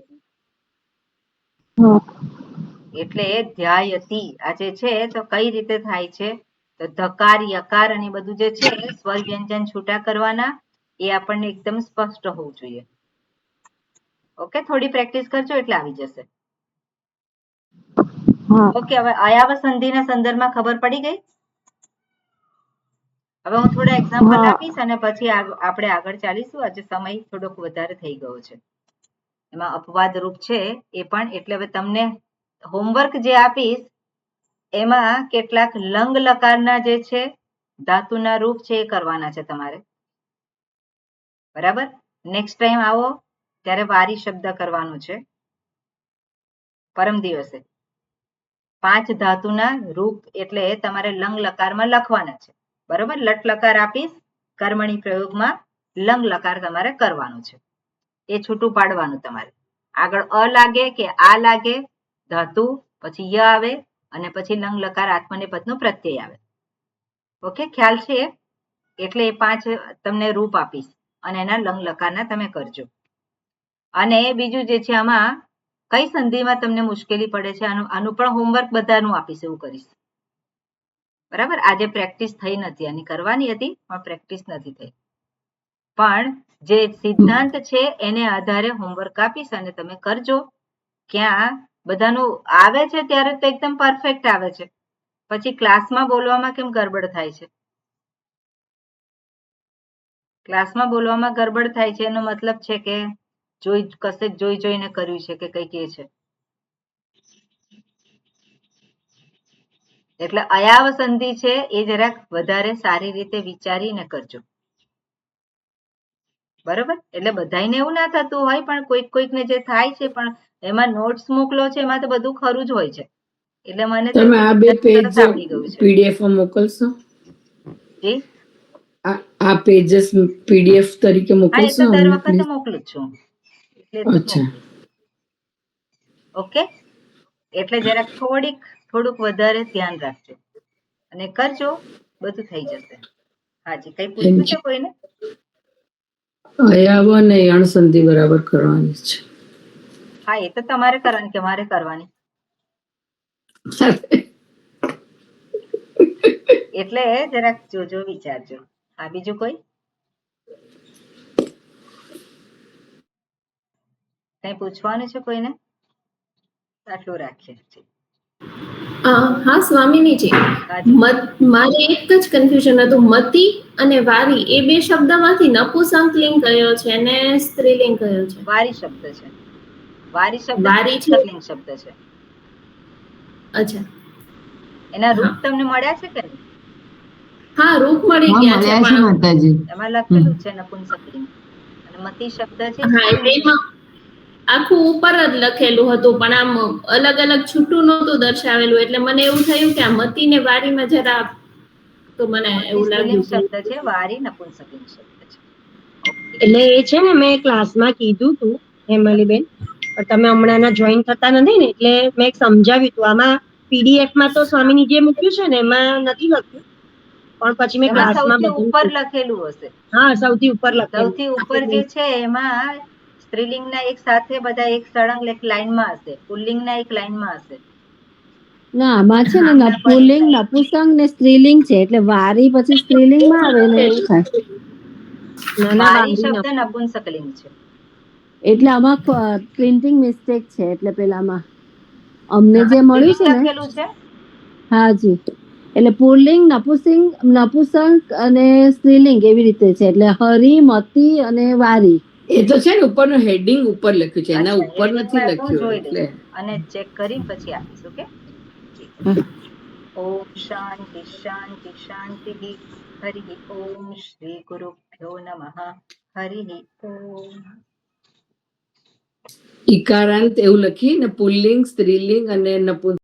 Speaker 1: એટલે ધ્યાયતી આ જે છે તો કઈ રીતે થાય છે તો ધકાર યકાર અને બધું જે છે સ્વર વ્યંજન છૂટા કરવાના એ આપણને એકદમ સ્પષ્ટ હોવું જોઈએ ઓકે થોડી પ્રેક્ટિસ કરજો એટલે આવી જશે ઓકે હવે અયાવ સંધિના સંદર્ભમાં ખબર પડી ગઈ હવે હું થોડા એક્ઝામ્પલ આપીશ અને પછી આપણે આગળ ચાલીશું આજે સમય થોડોક વધારે થઈ ગયો છે એમાં અપવાદ રૂપ છે એ પણ એટલે હવે તમને હોમવર્ક જે આપીશ એમાં કેટલાક લંગ લકારના જે છે ધાતુના રૂપ છે એ કરવાના છે તમારે બરાબર નેક્સ્ટ ટાઈમ આવો ત્યારે વારી શબ્દ કરવાનો છે પરમ દિવસે 5 ધાતુના રૂપ એટલે તમારે લંગ લકારમાં લખવાના છે બરોબર લટ લકાર આપીશ કર્મણી પ્રયોગમાં લંગ લકાર તમારે કરવાનું છે એ છૂટું પાડવાનું તમારે આગળ અ લાગે કે આ લાગે ધાતુ પછી ય આવે અને પછી લંગ લકાર આત્મનેપદનો પ્રત્યય આવે ઓકે ખ્યાલ છે એટલે એ 5 તમને રૂપ આપીશ અને એના લંગ લકારના તમે કરજો અને બીજું જે છે આમાં કઈ સંધિમાં તમને મુશ્કેલી પડે છે આનું પણ હોમવર્ક બધાનું આપીશ એવું કરીશ બરાબર આજે પ્રેક્ટિસ થઈ નથી આની કરવાની હતી પણ પ્રેક્ટિસ નથી થઈ પણ જે સિદ્ધાંત છે એને આધારે હોમવર્ક આપીશ અને તમે કરજો. ક્યાં બધાનું આવે છે ત્યારે તો એકદમ પરફેક્ટ આવે છે, પછી ક્લાસમાં બોલવામાં કેમ ગડબડ થાય છે? ક્લાસમાં બોલવામાં ગડબડ થાય છે એનો મતલબ છે કે કશેક જોઈને કર્યું છે કે કઈ કે છે. એટલે અયાવ સંધિ છે એ જરાક વધારે સારી રીતે વિચારીને કરજો. બરોબર? એટલે બધાને એવું ના થતું હોય, પણ કોઈકને જે થાય છે, પણ એમાં નોટ્સ મોકલો છે એમાં તો બધું ખરું જ હોય છે. એટલે મને
Speaker 14: તમે આ બે પેજ
Speaker 1: આવડી ગયું છે.
Speaker 14: પીડીએફ માં મોકલશો?
Speaker 1: જી,
Speaker 14: આ પેजेस પીડીએફ તરીકે મોકલશો?
Speaker 1: હા, એ તો દર વખતે મોકલું છું.
Speaker 14: અચ્છા,
Speaker 1: ઓકે. એટલે જરાક થોડુંક વધારે ધ્યાન રાખજો અને કરજો, બધું થઈ જશે. હાજી, કઈ પૂછવું છે કોઈને?
Speaker 14: અયાવ અને અણસંધિ બરાબર કરવાની છે.
Speaker 1: હા, એ તો તમારે કરવાની કે મારે કરવાની? એટલે જરાક જોજો, વિચારજો. હા, બીજું કોઈ કઈ પૂછવાનું છે કોઈને? આટલું રાખીએ.
Speaker 4: હા સ્વામિનીજી, મારે એક જ કન્ફ્યુઝન હતું. મતી અને વારી એ બે શબ્દમાંથી નપુંસકલિંગ કયો છે અને સ્ત્રીલિંગ કયો છે?
Speaker 1: વારી શબ્દ છે. વારી શબ્દ નપુંસકલિંગ શબ્દ છે.
Speaker 4: અચ્છા,
Speaker 1: એના રૂપ તમને મળ્યા છે કે?
Speaker 4: હા, રૂપ મળી ગયા છે, પણ
Speaker 1: એમાં લખેલું છે નપુંસકલિંગ અને મતી શબ્દ છે.
Speaker 4: હા, એટલે આખું ઉપર જ લખેલું હતું, પણ આમ અલગ અલગ છૂટું નહોતું દર્શાવેલું, એટલે મને એવું થયું કે આ મતી ને વારીમાં જરા, તો મને એવું લાગ્યું
Speaker 1: શબ્દ છે, વારી નપુંસકલિંગ શબ્દ છે.
Speaker 15: એટલે એ છે ને, મેં ક્લાસમાં કીધું હતું હેમલીબેન, પણ તમે હમણાં જોઈન થતા નથી ને, એટલે મેં સમજાવ્યું હતું. આમાં પીડીએફ માં તો સ્વામીની જે મૂક્યું છે ને એમાં નથી લખ્યું, પણ પછી મેં ક્લાસમાં
Speaker 1: ઉપર લખેલું હશે.
Speaker 15: હા, સૌથી ઉપર લખેલું.
Speaker 1: સૌથી ઉપર જે છે એમાં સ્ત્રીલિંગના એક સાથે બધા એક સળંગ એક લાઈનમાં હશે, પુલ્લિંગના એક લાઈનમાં હશે.
Speaker 3: ના, આમાં છે ને પુલ્લિંગ, નપુંસક ને સ્ત્રીલિંગ છે, એટલે વારી પછી સ્ત્રીલિંગ માં આવે ને એવું થાય.
Speaker 1: વારી શબ્દ નપુંસકલિંગ છે.
Speaker 3: એટલે આમાં પ્રિન્ટિંગ મિસ્ટેક છે. એટલે પેલામાં અમને જે મળ્યું છે ને, હાજી, એટલે પુલ્લિંગ, નપુંસક અને સ્ત્રીલિંગ એવી રીતે છે. એટલે હરી, મતી અને વારી.
Speaker 14: એ તો છે ને ઉપરનું હેડિંગ ઉપર લખ્યું છે, એના ઉપર નથી લખ્યું. એટલે
Speaker 1: અને ચેક કરી પછી આપીશ. ઓકે. ઓમ શાંતિ શાંતિ શાંતિ. હરિ ઓમ શ્રી ગુરુભ્યો નમઃ. હરિ ઓમ.
Speaker 14: ઈકારાંત એવું લખી ને પુલ્લિંગ, સ્ત્રીલિંગ અને નપુંસક